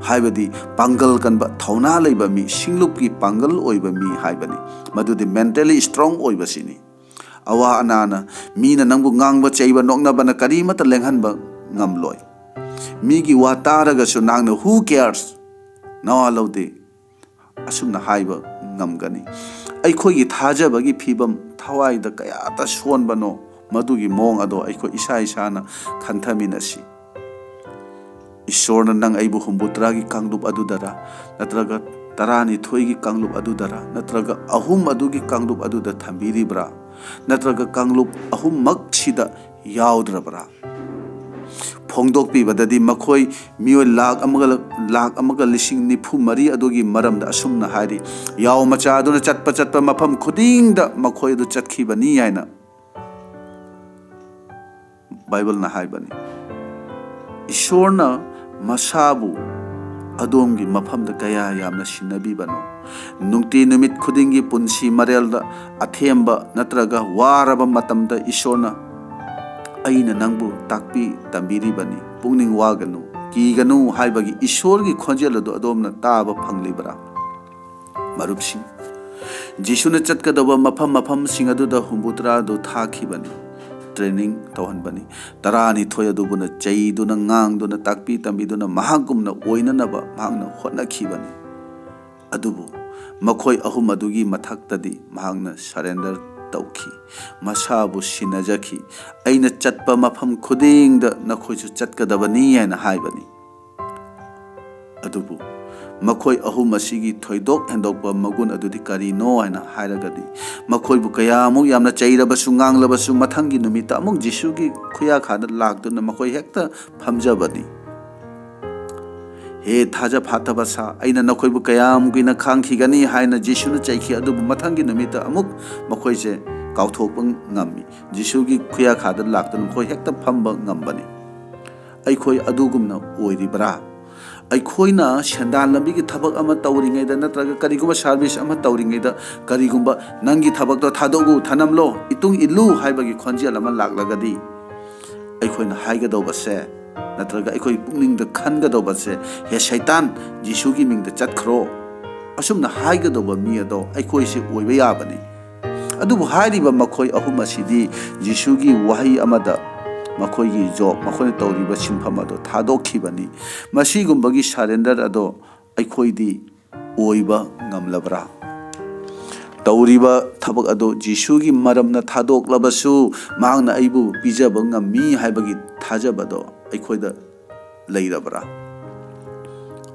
ꯍꯥꯏꯕꯗꯤ ꯄꯥꯡꯒꯜ ꯀꯟꯕ ꯊꯧꯅꯥ ꯂꯩꯕ ꯃꯤ ꯁꯤꯡꯂꯨꯞꯀꯤ ꯄꯥꯡꯒꯜ ꯑꯣꯏꯕ ꯃꯤ ꯍꯥꯏꯕꯅꯤ ꯃꯗꯨꯗꯤ ꯃꯦꯟꯇꯦꯂꯤ ꯁ꯭ꯇ꯭ꯔꯣꯡ ꯑꯣꯏꯕꯁꯤꯅꯤ ꯑꯋꯥ ꯑꯅꯥꯅ ꯃꯤꯅ ꯅꯪꯕꯨ ꯉꯥꯡꯕ ꯆꯩꯕ ꯅꯣꯛꯅꯕꯅ ꯀꯔꯤꯃꯠꯇ ꯂꯦꯡꯍꯟꯕ ꯉꯝꯂꯣꯏ ꯃꯤꯒꯤ ꯋꯥ ꯇꯥꯔꯒꯁꯨ ꯅꯪꯅ ꯍꯨ ꯀꯦꯌꯔꯁ ꯅꯋꯥ ꯂꯧꯗꯦ ꯑꯁꯨꯝꯅ ꯍꯥꯏꯕ ꯉꯝꯒꯅꯤ ꯑꯩꯈꯣꯏꯒꯤ ꯊꯥꯖꯕꯒꯤ ꯐꯤꯕꯝ ꯊꯋꯥꯏꯗ ꯀꯌꯥꯇ ꯁꯣꯟꯕꯅꯣ ꯃꯗꯨꯒꯤ ꯃꯑꯣꯡ ꯑꯗꯣ ꯑꯩꯈꯣꯏ ꯏꯁꯥ ꯏꯁꯥꯅ ꯈꯟꯊꯃꯤꯟꯅꯁꯤ ꯏꯁꯣꯔꯅ ꯅꯪ ꯑꯩꯕꯨ 80ꯒꯤ ꯀꯥꯡꯂꯨꯞ ꯑꯗꯨꯗꯔ ꯅꯠꯇ꯭ꯔꯒ 12ꯒꯤ ꯀꯥꯡꯂꯨꯞ ꯑꯗꯨꯗꯔ ꯅꯠꯇ꯭ꯔꯒ ꯑꯍꯨꯝ ꯑꯗꯨꯒꯤ ꯀꯥꯡꯂꯨꯞ ꯑꯗꯨꯗ ꯊꯝꯕꯤꯔꯤꯕ꯭ꯔꯥ ꯅꯠꯇ꯭ꯔꯒ ꯀꯥꯡꯂꯨꯞ ꯑꯍꯨꯝꯃꯛꯁꯤꯗ ꯌꯥꯎꯗ꯭ꯔꯕ꯭ꯔꯥ ꯐꯣꯡꯗꯣꯛꯄꯤꯕꯗꯗꯤ ꯃꯈꯣꯏ ꯃꯤꯑꯣꯏ ꯂꯥꯛ ꯑꯃꯒ ꯂꯤꯁꯤꯡ 94 ꯑꯗꯨꯒꯤ ꯃꯔꯝꯗ ꯑꯁꯨꯝꯅ ꯍꯥꯏꯔꯤ ꯌꯥꯎ ꯃꯆꯥ ꯑꯗꯨꯅ ꯆꯠꯄ ꯃꯐꯝ ꯈꯨꯗꯤꯡꯗ ꯃꯈꯣꯏ ꯑꯗꯨ ꯆꯠꯈꯤꯕꯅꯤ ꯍꯥꯏꯅ ꯕꯥꯏꯕꯜꯅ ꯍꯥꯏꯕꯅꯤ ꯏꯁꯣꯔꯅ ꯃꯁꯥꯕꯨ ꯑꯗꯣꯝꯒꯤ ꯃꯐꯝꯗ ꯀꯌꯥ ꯌꯥꯝꯅ ꯁꯤꯟꯅꯕꯤꯕꯅꯣ ꯅꯨꯡꯇꯤ ꯅꯨꯃꯤꯠ ꯈꯨꯗꯤꯡꯒꯤ ꯄꯨꯟꯁꯤ ꯃꯔꯦꯜꯗ ꯑꯊꯦꯝꯕ ꯅꯠꯇ꯭ꯔꯒ ꯋꯥꯔꯕ ꯃꯇꯝꯗ ꯏꯁꯣꯔꯅ ꯑꯩꯅ ꯅꯪꯕꯨ ꯇꯥꯛꯄꯤ ꯇꯝꯕꯤꯔꯤꯕꯅꯤ ꯄꯨꯛꯅꯤꯡ ꯋꯥꯒꯅꯨ ꯀꯤꯒꯅꯨ ꯍꯥꯏꯕꯒꯤ ꯏꯁꯣꯔꯒꯤ ꯈꯣꯟꯖꯦꯜ ꯑꯗꯨ ꯑꯗꯣꯝꯅ ꯇꯥꯕ ꯐꯪꯂꯤꯕ꯭ꯔꯥ ꯃꯔꯨꯞꯁꯤꯡ ꯖꯤꯁꯨꯅ ꯆꯠꯀꯗꯕ ꯃꯐꯝꯁꯤꯡ ꯑꯗꯨꯗ 80 ꯑꯗꯨ ꯊꯥꯈꯤꯕꯅꯤ ꯇ꯭ꯔꯦꯅꯤꯡ ꯇꯧꯍꯟꯕꯅꯤ 12 ꯑꯗꯨꯕꯨꯅ ꯆꯩꯗꯨꯅ ꯉꯥꯡꯗꯨꯅ ꯇꯥꯛꯄꯤ ꯇꯝꯕꯤꯗꯨꯅ ꯃꯍꯥꯛꯀꯨꯝꯅ ꯑꯣꯏꯅꯅꯕ ꯃꯍꯥꯛꯅ ꯍꯣꯠꯅꯈꯤꯕꯅꯤ ꯑꯗꯨꯕꯨ ꯃꯈꯣꯏ ꯑꯍꯨꯝ ꯑꯗꯨꯒꯤ ꯃꯊꯛꯇꯗꯤ ꯃꯍꯥꯛꯅ ꯁꯔꯦꯟꯗꯔ ꯇꯧꯈꯤ ꯃꯁꯥꯕꯨ ꯁꯤꯟꯅꯖꯈꯤ ꯑꯩꯅ ꯆꯠꯄ ꯃꯐꯝ ꯈꯨꯗꯤꯡꯗ ꯅꯈꯣꯏꯁꯨ ꯆꯠꯀꯗꯕꯅꯤ ꯍꯥꯏꯅ ꯍꯥꯏꯕꯅꯤ ꯑꯗꯨꯕꯨ ꯃꯈꯣꯏ ꯑꯍꯨꯝ ꯑꯁꯤꯒꯤ ꯊꯣꯏꯗꯣꯛ ꯍꯦꯟꯗꯣꯛꯄ ꯃꯒꯨꯟ ꯑꯗꯨꯗꯤ ꯀꯔꯤꯅꯣ ꯍꯥꯏꯅ ꯍꯥꯏꯔꯒꯗꯤ ꯃꯈꯣꯏꯕꯨ ꯀꯌꯥꯃꯨꯛ ꯌꯥꯝꯅ ꯆꯩꯔꯕꯁꯨ ꯉꯥꯡꯂꯕꯁꯨ ꯃꯊꯪꯒꯤ ꯅꯨꯃꯤꯠꯇ ꯑꯃꯨꯛ ꯖꯤꯁꯨꯒꯤ ꯈꯨꯌꯥꯈꯥꯗ ꯂꯥꯛꯇꯨꯅ ꯃꯈꯣꯏ ꯍꯦꯛꯇ ꯐꯝꯖꯕꯅꯤ ꯍꯦ ꯊꯥꯖ ꯐꯥꯠꯇꯕ ꯁꯥ ꯑꯩꯅ ꯅꯈꯣꯏꯕꯨ ꯀꯌꯥꯝ ꯀꯨꯏꯅ ꯈꯥꯡꯈꯤꯒꯅꯤ ꯍꯥꯏꯅ ꯖꯤꯁꯨꯅ ꯆꯩꯈꯤ ꯑꯗꯨꯕꯨ ꯃꯊꯪꯒꯤ ꯅꯨꯃꯤꯠꯇ ꯑꯃꯨꯛ ꯃꯈꯣꯏꯁꯦ ꯀꯥꯎꯊꯣꯛꯄ ꯉꯝꯃꯤ ꯖꯤꯁꯨꯒꯤ ꯈꯨꯌꯥꯈꯥꯗ ꯂꯥꯛꯇꯨꯅ ꯃꯈꯣꯏ ꯍꯦꯛꯇ ꯐꯝꯕ ꯉꯝꯕꯅꯤ ꯑꯩꯈꯣꯏ ꯑꯗꯨꯒꯨꯝꯅ ꯑꯣꯏꯔꯤꯕ꯭ꯔꯥ ꯑꯩꯈꯣꯏꯅ ꯁꯦꯟꯗꯥꯟ ꯂꯝꯕꯤꯒꯤ ꯊꯕꯛ ꯑꯃ ꯇꯧꯔꯤꯉꯩꯗ ꯅꯠꯇ꯭ꯔꯒ ꯀꯔꯤꯒꯨꯝꯕ ꯁꯥꯔꯚꯤꯁ ꯑꯃ ꯇꯧꯔꯤꯉꯩꯗ ꯀꯔꯤꯒꯨꯝꯕ ꯅꯪꯒꯤ ꯊꯕꯛꯇꯣ ꯊꯥꯗꯣꯛꯎ ꯊꯅꯝꯂꯣ ꯏꯇꯨꯡ ꯏꯜꯂꯨ ꯍꯥꯏꯕꯒꯤ ꯈꯣꯟꯖꯦꯜ ꯑꯃ ꯂꯥꯛꯂꯒꯗꯤ ꯑꯩꯈꯣꯏꯅ ꯍꯥꯏꯒꯗꯧꯕꯁꯦ ꯅꯠꯇ꯭ꯔꯒ ꯑꯩꯈꯣꯏ ꯄꯨꯛꯅꯤꯡꯗ ꯈꯟꯒꯗꯧꯕꯁꯦ ꯍꯦ ꯁꯩꯇꯥꯟ ꯖꯤꯁꯨꯒꯤ ꯃꯤꯡꯗ ꯆꯠꯈ꯭ꯔꯣ ꯑꯁꯨꯝꯅ ꯍꯥꯏꯒꯗꯧꯕ ꯃꯤ ꯑꯗꯣ ꯑꯩꯈꯣꯏꯁꯦ ꯑꯣꯏꯕ ꯌꯥꯕꯅꯤ ꯑꯗꯨꯕꯨ ꯍꯥꯏꯔꯤꯕ ꯃꯈꯣꯏ ꯑꯍꯨꯝ ꯑꯁꯤꯗꯤ ꯖꯤꯁꯨꯒꯤ ꯋꯥꯍꯩ ꯑꯃꯗ ꯃꯈꯣꯏꯒꯤ ꯖꯣꯕ ꯃꯈꯣꯏꯅ ꯇꯧꯔꯤꯕ ꯁꯤꯟꯐꯝ ꯑꯗꯣ ꯊꯥꯗꯣꯛꯈꯤꯕꯅꯤ ꯃꯁꯤꯒꯨꯝꯕꯒꯤ ꯁꯔꯦꯟꯗꯔ ꯑꯗꯣ ꯑꯩꯈꯣꯏꯗꯤ ꯑꯣꯏꯕ ꯉꯝꯂꯕ꯭ꯔꯥ ꯇꯧꯔꯤꯕ ꯊꯕꯛ ꯑꯗꯣ ꯖꯤꯁꯨꯒꯤ ꯃꯔꯝꯅ ꯊꯥꯗꯣꯛꯂꯕꯁꯨ ꯃꯍꯥꯛꯅ ꯑꯩꯕꯨ ꯄꯤꯖꯕ ꯉꯝꯃꯤ ꯍꯥꯏꯕꯒꯤ ꯊꯥꯖꯕꯗꯣ ꯑꯩꯈꯣꯏꯗ ꯂꯩꯔꯕ꯭ꯔꯥ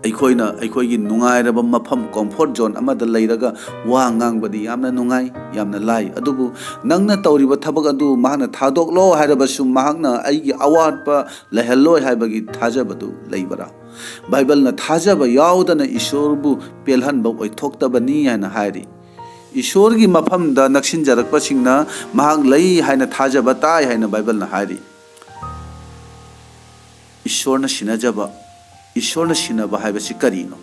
ꯑꯩꯈꯣꯏꯅ ꯑꯩꯈꯣꯏꯒꯤ ꯅꯨꯡꯉꯥꯏꯔꯕ ꯃꯐꯝ ꯀꯝꯐꯣꯔꯠ ꯖꯣꯟ ꯑꯃꯗ ꯂꯩꯔꯒ ꯋꯥ ꯉꯥꯡꯕꯗꯤ ꯌꯥꯝꯅ ꯅꯨꯡꯉꯥꯏ ꯌꯥꯝꯅ ꯂꯥꯏ ꯑꯗꯨꯕꯨ ꯅꯪꯅ ꯇꯧꯔꯤꯕ ꯊꯕꯛ ꯑꯗꯨ ꯃꯍꯥꯛꯅ ꯊꯥꯗꯣꯛꯂꯣ ꯍꯥꯏꯔꯕꯁꯨ ꯃꯍꯥꯛꯅ ꯑꯩꯒꯤ ꯑꯋꯥꯠꯄ ꯂꯩꯍꯜꯂꯣꯏ ꯍꯥꯏꯕꯒꯤ ꯊꯥꯖꯕꯗꯨ ꯂꯩꯕ꯭ꯔꯥ ꯕꯥꯏꯕꯜꯅ ꯊꯥꯖꯕ ꯌꯥꯎꯗꯅ ꯏꯁꯣꯔꯕꯨ ꯄꯦꯜꯍꯟꯕ ꯑꯣꯏꯊꯣꯛꯇꯕꯅꯤ ꯍꯥꯏꯅ ꯍꯥꯏꯔꯤ ꯏꯁꯣꯔꯒꯤ ꯃꯐꯝꯗ ꯅꯛꯁꯤꯟꯖꯔꯛꯄꯁꯤꯡꯅ ꯃꯍꯥꯛ ꯂꯩ ꯍꯥꯏꯅ ꯊꯥꯖꯕ ꯇꯥꯏ ꯍꯥꯏꯅ ꯕꯥꯏꯕꯜꯅ ꯍꯥꯏꯔꯤ ꯏꯁꯣꯔꯅ ꯁꯤꯟꯅꯕ ꯍꯥꯏꯕꯁꯤ ꯀꯔꯤꯅꯣ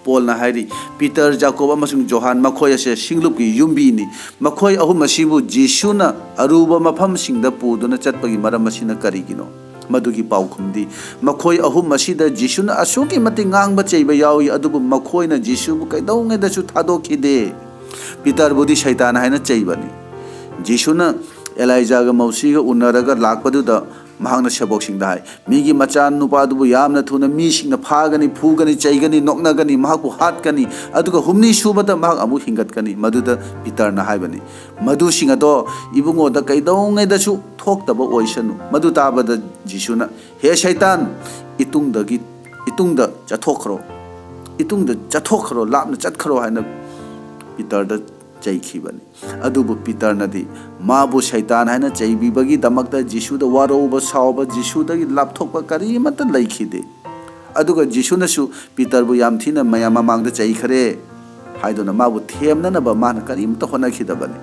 ꯄꯣꯜꯅ ꯍꯥꯏꯔꯤ ꯄꯤꯇꯔ ꯖꯥꯀꯣꯕ ꯑꯃꯁꯨꯡ ꯖꯣꯍꯥꯟ ꯃꯈꯣꯏ ꯑꯁꯦ ꯁꯤꯡꯂꯨꯞꯀꯤ ꯌꯨꯝꯕꯤꯅꯤ ꯃꯈꯣꯏ ꯑꯍꯨꯝ ꯑꯁꯤꯕꯨ ꯖꯤꯁꯨꯅ ꯑꯔꯨꯕ ꯃꯐꯝꯁꯤꯡꯗ ꯄꯨꯗꯨꯅ ꯆꯠꯄꯒꯤ ꯃꯔꯝ ꯑꯁꯤꯅ ꯀꯔꯤꯒꯤꯅꯣ ꯃꯗꯨꯒꯤ ꯄꯥꯎꯈꯨꯝꯗꯤ ꯃꯈꯣꯏ ꯑꯍꯨꯝ ꯑꯁꯤꯗ ꯖꯤꯁꯨꯅ ꯑꯁꯨꯛꯀꯤ ꯃꯇꯤꯛ ꯉꯥꯡꯕ ꯆꯩꯕ ꯌꯥꯎꯏ ꯑꯗꯨꯕꯨ ꯃꯈꯣꯏꯅ ꯖꯤꯁꯨꯕꯨ ꯀꯩꯗꯧꯉꯩꯗꯁꯨ ꯊꯥꯗꯣꯛꯈꯤꯗꯦ Peter budi Shaitan haina chaibani. Jishuna Elijah mausi ga unaraga lakpaduda mahangna shabok sing dai. Migi machan nupa dubu yamna thuna mi sing na phagani phugani chaigani noknagani mahaku hatkani aduga humni subata mahak amu hingatkani maduda Peter na haibani. Madu singa do ibungo da kaidongai da su thoktaba oisanu. Madu tabada Jishuna he Shaitan itungda chathokro. Itungda chathokro lapna chatkro haina Peter da chaikibani. Adubu Peter nadi mabu Shaitan haina chaibibagi damakta Jishu da waroba sauba Jishu da lapthokpa karimata laikhide. Aduga Jishu na su Peter bu yam thina mayam mamang da chaikhare haidona mabu themna na ba man karimta honakhidabani.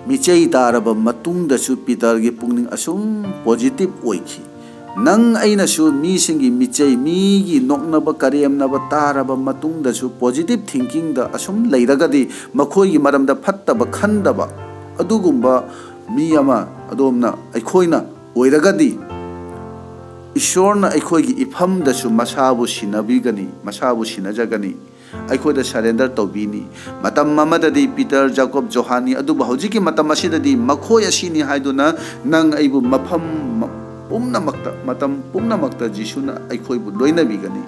Michei taraba matung da su Peter gi pungning asum positive oikhi. Nang aina su mi singi michei mi gi noknaba karemnaba taraba matung da su positive thinking da asum leiragadi makhoi gi maramda phattaba khandaba adugumba mi ama adomna aikhoina oiragadi Ishorna aikoi gi ifam da su masabu sinabigani masabu sinajagani aikoi da surrender tobini matam mamadadi Peter Jacob Johani aduba hojiki matam asidadi makhoi asini haiduna nang aibu mafam matam pumna makta Jishuna aikoi bu loina bigani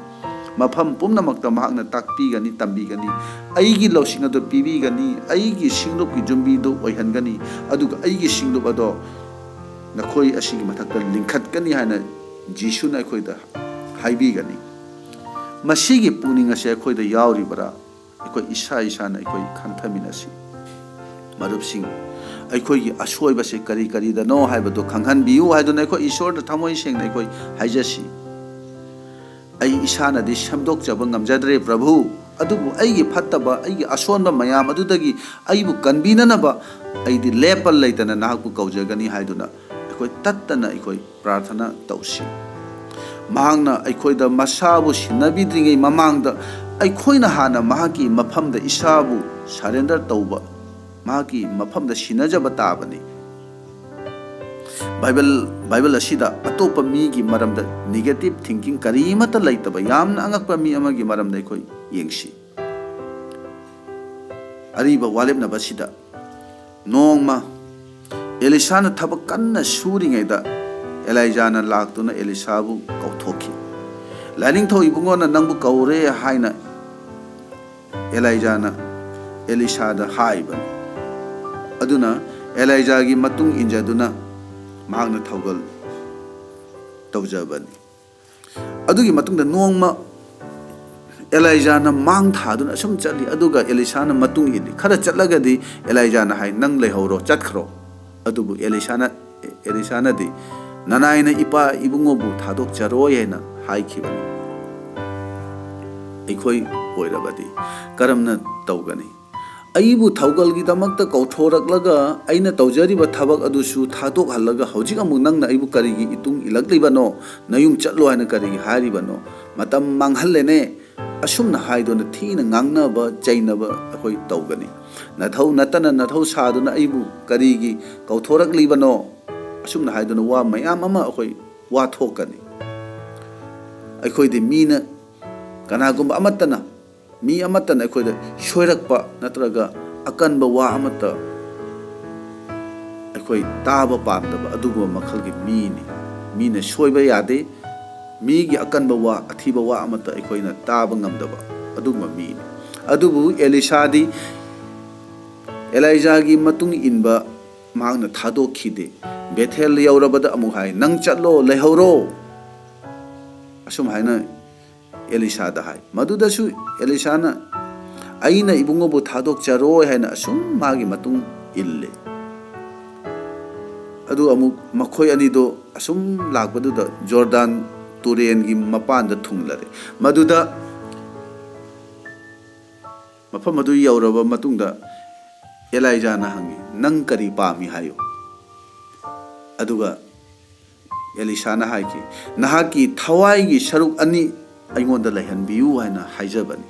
mafam pumna makta mahakna takpigani tambigani aigi lawsing ado pibigani aigi singlup ki jumbi do oihangani aduga aigi singlup ado nakhoi asigi mathakta lingkhatkani hana Jishuna aikoi da haibigani masigi puning ase aikoi da yauri bara aikoi isa na aikoi khanthaminasi marup sing aikoi gi asoi base kari da no haibado khanghan biu haidona aikoi ishor da thamoi seng na aikoi haijasi ai isa na di samdok jaba ngamjadre prabhu adubu ai gi phattaba ai gi asonba mayam adudagi ai bu kanbina na ba ai di lepal leitana nahaku kaujagani haidona aikoi tattana aikoi prarthana tausi mahangna aikoi da masabu sinabidringai mamangda aikoi na hana mahaki mafam da isabu surrender tauba mahaki mafam da sinajaba tabani Bible asida atopa mi gi maramda negative thinking karimata laitaba yamna angakpa mi amagi maramda aikoi yengsi ariba walebna basida nongma Elisha na thabak kanna suringai da Elijah na laktuna Elisha bu kauthoki laning tho ibungo na nangbu kaure haina Elijah na Elisha da haiban aduna Elijah gi matung injaduna mahakna thaugal tawjabani adugi matungda nongma Elijah na mang thaduna sum chali aduga Elisha na matung ili khara chatlagadi Elijah na hai nang leihoro chatkhro adubu Elisha na di nanai na ipa ibungo bu thadok charoi haina haikhibani aikoi oirabadi karamna tawgani aibu thaugal gi damakta kauthoraklaga aina tawjariba thabak adusu thadok halaga hojik amuk nangna aibu karigi itung ilaklibano nayum chatlo haina karigi haribano matam manghallene asumna haidona thina ngangnaba chainaba akoi tawgani nathau natana nathau saduna aibu karigi kauthoraklibano asumna haidona wa mayam ama akoi wa thokani aikoi de mina kanagumba amatana mi amatana aikoi de shoirakpa natraga akanba wa amata aikoi taba pamdaba adugo makhalgi mina shoiba yade mi gi akanba wa athiba wa amata aikoi na taba ngamdaba adugma mi adubu Elisha di Elijah gi matung inba mahakna thadokkhide Bethel yaurabada amu hai nang chatlo leihoro asum haina Elisha da hai maduda su Elisha na aina ibungo bu thadok charoi haina asum magi matung ille adu amu makhoi ani do asum lakbadu da Jordan turen gi mapan da thunglare maduda mafam madu yauraba matungda Elijah na hangi nang kari pami hayo aduga Elisha na haiki nahaki thawai gi saruk ani aingonda laihanbiu haina haijabani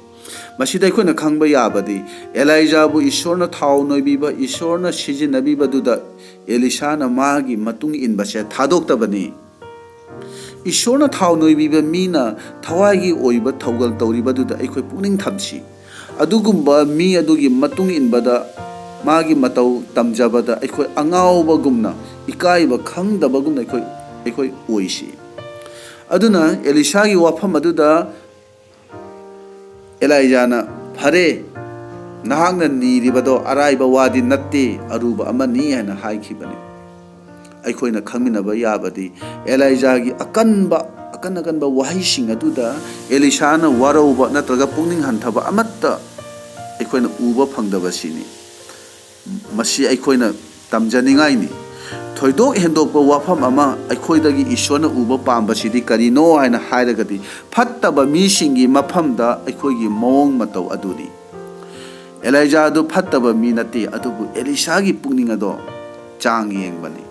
masida akhona khangba yabadi Elijah bu Ishorna thaw noibiba Ishorna sijinabiba duda Elisha na magi matung inba se thadoktabani Ishorna thaw noibiba mina thawai gi oiba thawgal tawriba duda aikhoi puning thamsi ꯑꯗꯨꯒꯨꯝꯕ ꯃꯤ ꯑꯗꯨꯒꯤ ꯃꯇꯨꯡ ꯏꯟꯕꯗ ꯃꯥꯒꯤ ꯃꯇꯧ ꯇꯝꯖꯕꯗ ꯑꯩꯈꯣꯏ ꯑꯉꯥꯎꯕꯒꯨꯝꯅ ꯏꯀꯥꯏꯕ ꯈꯪꯗꯕꯒꯨꯝꯅ ꯑꯩꯈꯣꯏ ꯑꯣꯏꯁꯤ ꯑꯗꯨꯅ ꯑꯦꯂꯤꯁꯥꯒꯤ ꯋꯥꯐꯝ ꯑꯗꯨꯗ ꯑꯦꯂꯥꯏꯖꯥꯅ ꯐꯔꯦ ꯅꯍꯥꯛꯅ ꯅꯤꯔꯤꯕꯗꯣ ꯑꯔꯥꯏꯕ ꯋꯥꯗꯤ ꯅꯠꯇꯦ ꯑꯔꯨꯕ ꯑꯃꯅꯤ ꯍꯥꯏꯅ ꯍꯥꯏꯈꯤꯕꯅꯤ ꯑꯩꯈꯣꯏꯅ ꯈꯪꯃꯤꯟꯅꯕ ꯌꯥꯕꯗꯤ ꯑꯦꯂꯥꯏꯖꯥꯒꯤ ꯑꯀꯟꯕ ꯋꯥꯍꯩꯁꯤꯡ ꯑꯗꯨꯗ ꯑꯦꯂꯤꯁꯥꯅ ꯋꯥꯔꯧꯕ ꯅꯠꯇ꯭ꯔꯒ ꯄꯨꯛꯅꯤꯡ ꯍꯟꯊꯕ ꯑꯃꯠꯇ ꯑꯩꯈꯣꯏꯅ ꯎꯕ ꯐꯪꯗꯕꯁꯤꯅꯤ ꯃꯁꯤ ꯑꯩꯈꯣꯏꯅ ꯇꯝꯖꯅꯤꯡꯉꯥꯏꯅꯤ ꯊꯣꯏꯗꯣꯛ ꯍꯦꯟꯗꯣꯛꯄ ꯋꯥꯐꯝ ꯑꯃ ꯑꯩꯈꯣꯏꯗꯒꯤ ꯏꯁꯣꯔꯅ ꯎꯕ ꯄꯥꯝꯕꯁꯤꯗꯤ ꯀꯔꯤꯅꯣ ꯍꯥꯏꯅ ꯍꯥꯏꯔꯒꯗꯤ ꯐꯠꯇꯕ ꯃꯤꯁꯤꯡꯒꯤ ꯃꯐꯝꯗ ꯑꯩꯈꯣꯏꯒꯤ ꯃꯑꯣꯡ ꯃꯇꯧ ꯑꯗꯨꯅꯤ ꯑꯦꯂꯥꯏꯖꯥ ꯑꯗꯨ ꯐꯠꯇꯕ ꯃꯤ ꯅꯠꯇꯦ ꯑꯗꯨꯕꯨ ꯑꯦꯂꯤꯁꯥꯒꯤ ꯄꯨꯛꯅꯤꯡ ꯑꯗꯣ ꯆꯥꯡ ꯌꯦꯡꯕꯅꯤ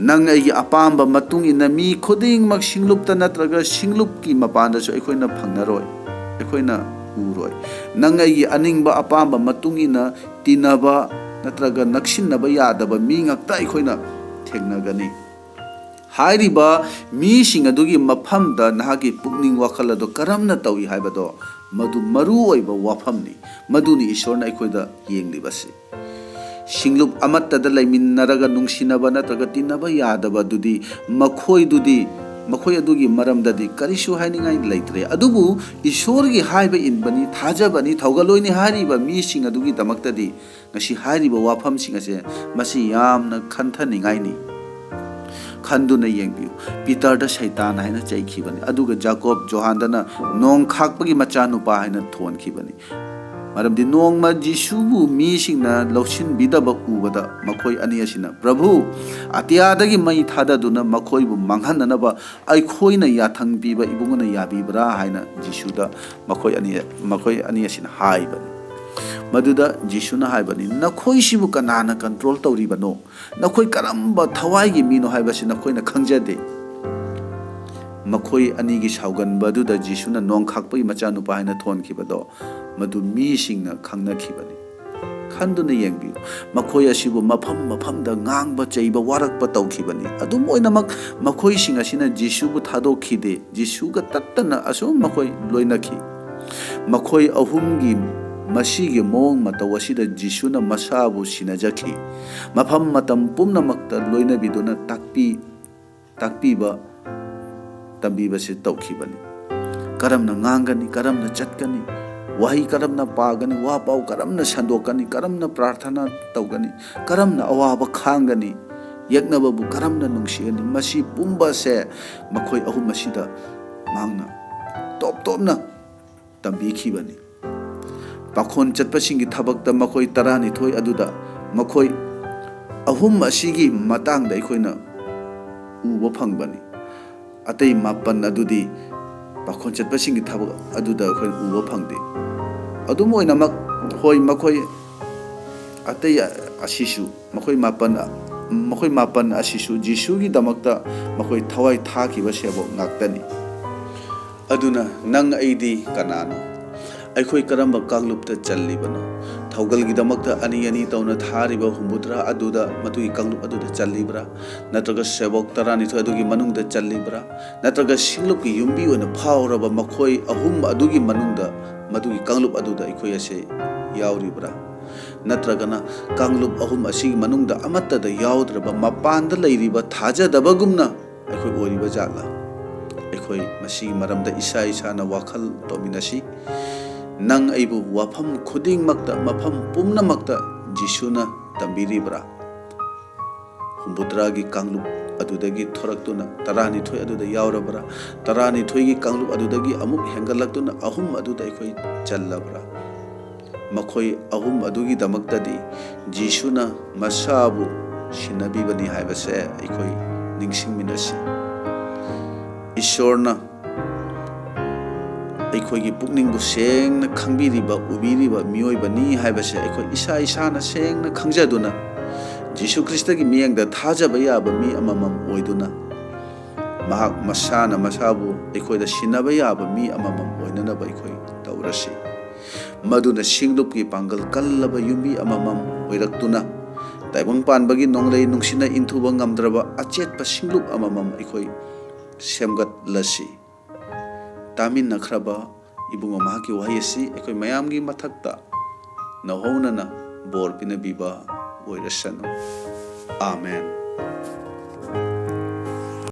ꯅꯪ ꯑꯩꯒꯤ ꯑꯄꯥꯝꯕ ꯃꯇꯨꯡ ꯏꯟꯅ ꯃꯤ ꯈꯨꯗꯤꯡꯃꯛ ꯁꯤꯡꯂꯨꯞꯇ ꯅꯠꯇ꯭ꯔꯒ ꯁꯤꯡꯂꯨꯞꯀꯤ ꯃꯄꯥꯟꯗꯁꯨ ꯑꯩꯈꯣꯏꯅ ꯐꯪꯅꯔꯣꯏ ꯑꯩꯈꯣꯏꯅ ꯎꯔꯣꯏ ꯅꯪ ꯑꯩꯒꯤ ꯑꯅꯤꯡꯕ ꯑꯄꯥꯝꯕ ꯃꯇꯨꯡ ꯏꯟꯅ ꯇꯤꯟꯅꯕ ꯅꯠꯇ꯭ꯔꯒ ꯅꯛꯁꯤꯟꯅꯕ ꯌꯥꯗꯕ ꯃꯤ ꯉꯛꯇ ꯑꯩꯈꯣꯏꯅ ꯊꯦꯡꯅꯒꯅꯤ ꯍꯥꯏꯔꯤꯕ ꯃꯤꯁꯤꯡ ꯑꯗꯨꯒꯤ ꯃꯐꯝꯗ ꯅꯍꯥꯛꯀꯤ ꯄꯨꯛꯅꯤꯡ ꯋꯥꯈꯜ ꯑꯗꯨ ꯀꯔꯝꯅ ꯇꯧꯏ ꯍꯥꯏꯕꯗꯣ ꯃꯗꯨ ꯃꯔꯨ ꯑꯣꯏꯕ ꯋꯥꯐꯝꯅꯤ ꯃꯗꯨꯅꯤ ꯏꯁꯣꯔꯅ ꯑꯩꯈꯣꯏꯗ ꯌꯦꯡꯂꯤꯕꯁꯤ ꯁꯤꯡꯂꯨꯞ ꯑꯃꯠꯇꯗ ꯂꯩꯃꯤꯟꯅꯔꯒ ꯅꯨꯡꯁꯤꯅꯕ ꯅꯠꯇ꯭ꯔꯒ ꯇꯤꯟꯅꯕ ꯌꯥꯗꯕꯗꯨꯗꯤ ꯃꯈꯣꯏ ꯑꯗꯨꯒꯤ ꯃꯔꯝꯗꯗꯤ ꯀꯔꯤꯁꯨ ꯍꯥꯏꯅꯤꯡꯉꯥꯏ ꯂꯩꯇ꯭ꯔꯦ ꯑꯗꯨꯕꯨ ꯏꯁꯣꯔꯒꯤ ꯍꯥꯏꯕ ꯏꯟꯕꯅꯤ ꯊꯥꯖꯕꯅꯤ ꯊꯧꯒꯜꯂꯣꯏꯅꯤ ꯍꯥꯏꯔꯤꯕ ꯃꯤꯁꯤꯡ ꯑꯗꯨꯒꯤꯗꯃꯛꯇꯗꯤ ꯉꯁꯤ ꯍꯥꯏꯔꯤꯕ ꯋꯥꯐꯝꯁꯤꯡ ꯑꯁꯦ ꯃꯁꯤ ꯌꯥꯝꯅ ꯈꯟꯊꯅꯤꯡꯉꯥꯏꯅꯤ ꯈꯟꯗꯨꯅ ꯌꯦꯡꯕꯤꯌꯨ ꯄꯤꯇꯔꯗ ꯁꯩꯇꯥꯟ ꯍꯥꯏꯅ ꯆꯩꯈꯤꯕꯅꯤ ꯑꯗꯨꯒ ꯖꯥꯀꯣꯕ ꯖꯣꯍꯥꯟꯗꯅ ꯅꯣꯡ ꯈꯥꯛꯄꯒꯤ ꯃꯆꯥꯅꯨꯄꯥ ꯍꯥꯏꯅ ꯊꯣꯟꯈꯤꯕꯅꯤ ꯃꯔꯝꯗꯤ ꯅꯣꯡꯃ ꯖꯤꯁꯨꯕు ꯃꯤꯁꯤꯡꯅ ꯂꯧꯁꯤꯟꯕꯤꯗꯕ ꯎꯕꯗ ꯃꯈꯣꯏ ꯑꯅꯤ ꯑꯁꯤꯅ ꯄ꯭ꯔꯚꯨ ꯑꯇꯤꯌꯥꯗꯒꯤ ꯃꯩ ꯊꯥꯗꯗꯨꯅ ꯃꯈꯣꯏꯕꯨ ꯃꯥꯡꯍꯟꯅꯅꯕ ꯑꯩꯈꯣꯏꯅ ꯌꯥꯊꯪ ꯄꯤꯕ ꯏꯕꯨꯡꯅ ꯌꯥꯕꯤꯕ꯭ꯔꯥ ꯍꯥꯏꯅ ꯖꯤꯁꯨꯗ ꯃꯈꯣꯏ ꯑꯅꯤ ꯑꯁꯤꯅ ꯍꯥꯏꯕꯅꯤ ꯃꯗꯨꯗ ꯖꯤꯁꯨꯅ ꯍꯥꯏꯕꯅꯤ ꯅꯈꯣꯏꯁꯤꯕꯨ ꯀꯅꯥꯅ ꯀꯟꯇ꯭ꯔꯣꯜ ꯇꯧꯔꯤꯕꯅꯣ ꯅꯈꯣꯏ ꯀꯔꯝꯕ ꯊꯋꯥꯏꯒꯤ ꯃꯤꯅꯣ ꯍꯥꯏꯕꯁꯤ ꯅꯈꯣꯏꯅ ꯈꯪꯖꯗꯦ ꯃꯈꯣꯏ ꯑꯅꯤꯒꯤ ꯁꯥꯎꯒꯟꯕꯗꯨꯗ ꯖꯤꯁꯨꯅ ꯅꯣꯡ ꯈꯥꯛꯄꯒꯤ ꯃꯆꯥꯅꯨꯄꯥ ꯍꯥꯏꯅ ꯊꯣꯟꯈꯤꯕꯗꯣ ꯃꯗꯨ ꯃꯤꯁꯤꯡꯅ ꯈꯪꯅꯈꯤꯕꯅꯤ ꯈꯟꯗꯨꯅ ꯌꯦꯡꯕꯤꯌꯨ ꯃꯈꯣꯏ ꯑꯁꯤꯕꯨ ꯃꯐꯝꯗ ꯉꯥꯡꯕ ꯆꯩꯕ ꯋꯥꯔꯛꯄ ꯇꯧꯈꯤꯕꯅꯤ ꯑꯗꯨꯝ ꯑꯣꯏꯅꯃꯛ ꯃꯈꯣꯏꯁꯤꯡ ꯑꯁꯤꯅ ꯖꯤꯁꯨꯕꯨ ꯊꯥꯗꯣꯛꯈꯤꯗꯦ ꯖꯤꯁꯨꯒ ꯇꯠꯇꯅ ꯑꯁꯨꯝ ꯃꯈꯣꯏ ꯂꯣꯏꯅꯈꯤ ꯃꯈꯣꯏ ꯑꯍꯨꯝꯒꯤ ꯃꯁꯤꯒꯤ ꯃꯑꯣꯡ ꯃꯇꯧ ꯑꯁꯤꯗ ꯖꯤꯁꯨꯅ ꯃꯁꯥꯕꯨ ꯁꯤꯟꯅꯖꯈꯤ ꯃꯐꯝ ꯃꯇꯝ ꯄꯨꯝꯅꯃꯛꯇ ꯂꯣꯏꯅꯕꯤꯗꯨꯅ ꯇꯝꯕꯤꯕꯁꯤ ꯇꯧꯈꯤꯕꯅꯤ ꯀꯔꯝꯅ ꯉꯥꯡꯒꯅꯤ ꯀꯔꯝꯅ ꯆꯠꯀꯅꯤ ꯋꯥꯍꯩ ꯀꯔꯝꯅ ꯄꯥꯒꯅꯤ ꯋꯥ ꯄꯥꯎ ꯀꯔꯝꯅ ꯁꯟꯗꯣꯛꯀꯅꯤ ꯀꯔꯝꯅ ꯄ꯭ꯔꯥꯔꯊꯅꯥ ꯇꯧꯒꯅꯤ ꯀꯔꯝꯅ ꯑꯋꯥꯕ ꯈꯥꯡꯒꯅꯤ ꯌꯦꯛꯅꯕꯕꯨ ꯀꯔꯝꯅ ꯅꯨꯡꯁꯤꯒꯅꯤ ꯃꯁꯤ ꯄꯨꯝꯕꯁꯦꯃꯈꯣꯏ ꯑꯍꯨꯝ ꯑꯁꯤꯗ ꯃꯍꯥꯛꯅ ꯇꯣꯞꯅ ꯇꯝꯕꯤꯈꯤꯕꯅꯤ ꯄꯥꯈꯣꯟ ꯆꯠꯄꯁꯤꯡꯒꯤ ꯊꯕꯛꯇ ꯃꯈꯣꯏ 12 ꯑꯗꯨꯗ ꯃꯈꯣꯏ ꯑꯍꯨꯝ ꯑꯁꯤꯒꯤ ꯃꯇꯥꯡꯗ ꯑꯩꯈꯣꯏꯅ ꯎꯕ ꯐꯪꯕꯅꯤ ꯑꯇꯩ 9 ꯑꯗꯨꯗꯤ ꯄꯥꯈꯣꯟ ꯆꯠꯄꯁꯤꯡꯒꯤ ꯊꯕꯛ ꯑꯗꯨꯗ ꯑꯩꯈꯣꯏꯅ ꯎꯕ ꯐꯪꯗꯦ ꯑꯗꯨꯝ ꯑꯣꯏꯅꯃꯛ ꯍꯣꯏ ꯃꯈꯣꯏ ꯑꯇꯩ ꯑꯁꯤꯁꯨ ꯃꯈꯣꯏ 9 ꯑꯁꯤꯁꯨ ꯖꯤꯁꯨꯒꯤꯗꯃꯛꯇ ꯃꯈꯣꯏ ꯊꯋꯥꯏ ꯊꯥꯈꯤꯕ ꯁꯦꯕꯣꯛ ꯉꯥꯛꯇꯅꯤ ꯑꯗꯨꯅ ꯅꯪ ꯑꯩꯗꯤ ꯀꯅꯥꯅꯣ ꯑꯩꯈꯣꯏ ꯀꯔꯝꯕ ꯀꯥꯡꯂꯨꯞꯇ ꯆꯜꯂꯤꯕꯅꯣ ꯊꯧꯒꯜꯒꯤꯗꯃꯛꯇ ꯑꯅꯤ ꯇꯧꯅ ꯊꯥꯔꯤꯕ 50 ꯑꯗꯨꯗ ꯃꯗꯨꯒꯤ ꯀꯥꯡꯂꯨꯞ ꯑꯗꯨꯗ ꯆꯜꯂꯤꯕ꯭ꯔꯥ ꯅꯠꯇ꯭ꯔꯒ ꯁꯦꯕꯣꯛ 12 ꯑꯗꯨꯒꯤ ꯃꯅꯨꯡꯗ ꯆꯜꯂꯤꯕ꯭ꯔꯥ ꯅꯠꯇ꯭ꯔꯒ ꯁꯤꯡꯂꯨꯞꯀꯤ ꯌꯨꯝꯕꯤ ꯑꯣꯏꯅ ꯐꯥꯎꯔꯕ ꯃꯈꯣꯏ 3 ꯑꯗꯨꯒꯤ ꯃꯅꯨꯡꯗ ꯃꯗꯨꯒꯤ ꯀꯥꯡꯂꯨꯞ ꯑꯗꯨꯗ ꯑꯩꯈꯣꯏ ꯑꯁꯦ ꯌꯥꯎꯔꯤꯕ꯭ꯔꯥ ꯅꯠꯇ꯭ꯔꯒꯅ ꯀꯥꯡꯂꯨꯞ 3 ꯑꯁꯤꯒꯤ ꯃꯅꯨꯡꯗ ꯑꯃꯠꯇꯗ ꯌꯥꯎꯗ꯭ꯔꯕ ꯃꯄꯥꯟꯗ ꯂꯩꯔꯤꯕ ꯊꯥꯖꯗꯕꯒꯨꯝꯅ ꯑꯩꯈꯣꯏ ꯑꯣꯏꯔꯤꯕ ꯖꯥꯠꯂꯥ ꯑꯩꯈꯣꯏ ꯃꯁꯤꯒꯤ ꯃꯔꯝꯗ ꯏꯁꯥꯅ ꯋꯥꯈꯜ ꯇꯧꯃꯤꯟꯅꯁꯤ ꯅꯪ ꯑꯩꯕꯨ ꯋꯥꯐꯝ ꯈꯨꯗꯤꯡꯃꯛꯇ ꯃꯐꯝ ꯄꯨꯝꯅꯃꯛꯇ ꯖꯤꯁꯨꯅ ꯇꯝꯕꯤꯔꯤꯕ꯭ꯔꯥ 50ꯒꯤ ꯀꯥꯡꯂꯨꯞ ꯑꯗꯨꯗꯒꯤ ꯊꯣꯔꯛꯇꯨꯅ 12 ꯑꯗꯨꯗ ꯌꯥꯎꯔꯕ꯭ꯔꯥ 12ꯒꯤ ꯀꯥꯡꯂꯨꯞ ꯑꯗꯨꯗꯒꯤ ꯑꯃꯨꯛ ꯍꯦꯟꯒꯠꯂꯛꯇꯨꯅ 3 ꯑꯗꯨꯗ ꯑꯩꯈꯣই ꯆꯜꯂꯕ꯭ꯔꯥ ꯃꯈꯣꯏ 3 ꯑꯗꯨꯒꯤꯗꯃꯛꯇꯗꯤ ꯖꯤꯁꯨꯅ ꯃꯁꯥꯕꯨ ꯁꯤꯟꯅꯕꯤꯕꯅꯤ ꯍꯥꯏꯕꯁꯦ ꯑꯩꯈꯣꯏ ꯅꯤꯡꯁꯤꯡꯃꯤꯟꯅꯁꯤ ꯏꯁꯣꯔꯅ ꯑꯩꯈꯣꯏꯒꯤ ꯄꯨꯛꯅꯤꯡꯕꯨ ꯁꯦꯡꯅ ꯈꯪꯕꯤꯔꯤꯕ ꯎꯕꯤꯔꯤꯕ ꯃꯤꯑꯣꯏꯕꯅꯤ ꯍꯥꯏꯕꯁꯦ ꯑꯩꯈꯣꯏ ꯏꯁꯥꯅ ꯁꯦꯡꯅ ꯈꯪꯖꯗꯨꯅ ꯖꯤꯁꯨ ꯈ꯭ꯔꯤꯁꯇꯒꯤ ꯃꯤꯠꯌꯦꯡꯗ ꯊꯥꯖꯕ ꯌꯥꯕ ꯃꯤ ꯑꯃꯃꯝ ꯑꯣꯏꯗꯨꯅ ꯃꯍꯥꯛ ꯃꯁꯥꯅ ꯃꯁꯥꯕꯨ ꯑꯩꯈꯣꯏꯗ ꯁꯤꯟꯅꯕ ꯌꯥꯕ ꯃꯤ ꯑꯃꯃꯝ ꯑꯣꯏꯅꯅꯕ ꯑꯩꯈꯣꯏ ꯇꯧꯔꯁꯤ ꯃꯗꯨꯅ ꯁꯤꯡꯂꯨꯞꯀꯤ ꯄꯥꯡꯒꯜ ꯀꯜꯂꯕ ꯌꯨꯝꯕꯤ ꯑꯃꯃꯝ ꯑꯣꯏꯔꯛꯇꯨꯅ ꯇꯥꯏꯕꯪ ꯄꯥꯟꯕꯒꯤ ꯅꯣꯡꯂꯩ ꯅꯨꯡꯁꯤꯠꯅ ꯏꯟꯊꯨꯕ ꯉꯝꯗ꯭ꯔꯕ ꯑꯆꯦꯠꯄ ꯁꯤꯡꯂꯨꯞ ꯑꯃꯃꯝ ꯑꯩꯈꯣꯏ ꯁꯦꯝꯒꯠꯂꯁꯤ ꯇꯥꯃꯤꯟꯅꯈ꯭ꯔꯕ इबुंगो महाकी वहाई असि अखोय मयामगी मथक्ता नहोनना बोर पिनबीबा ओइरसनु आमेन।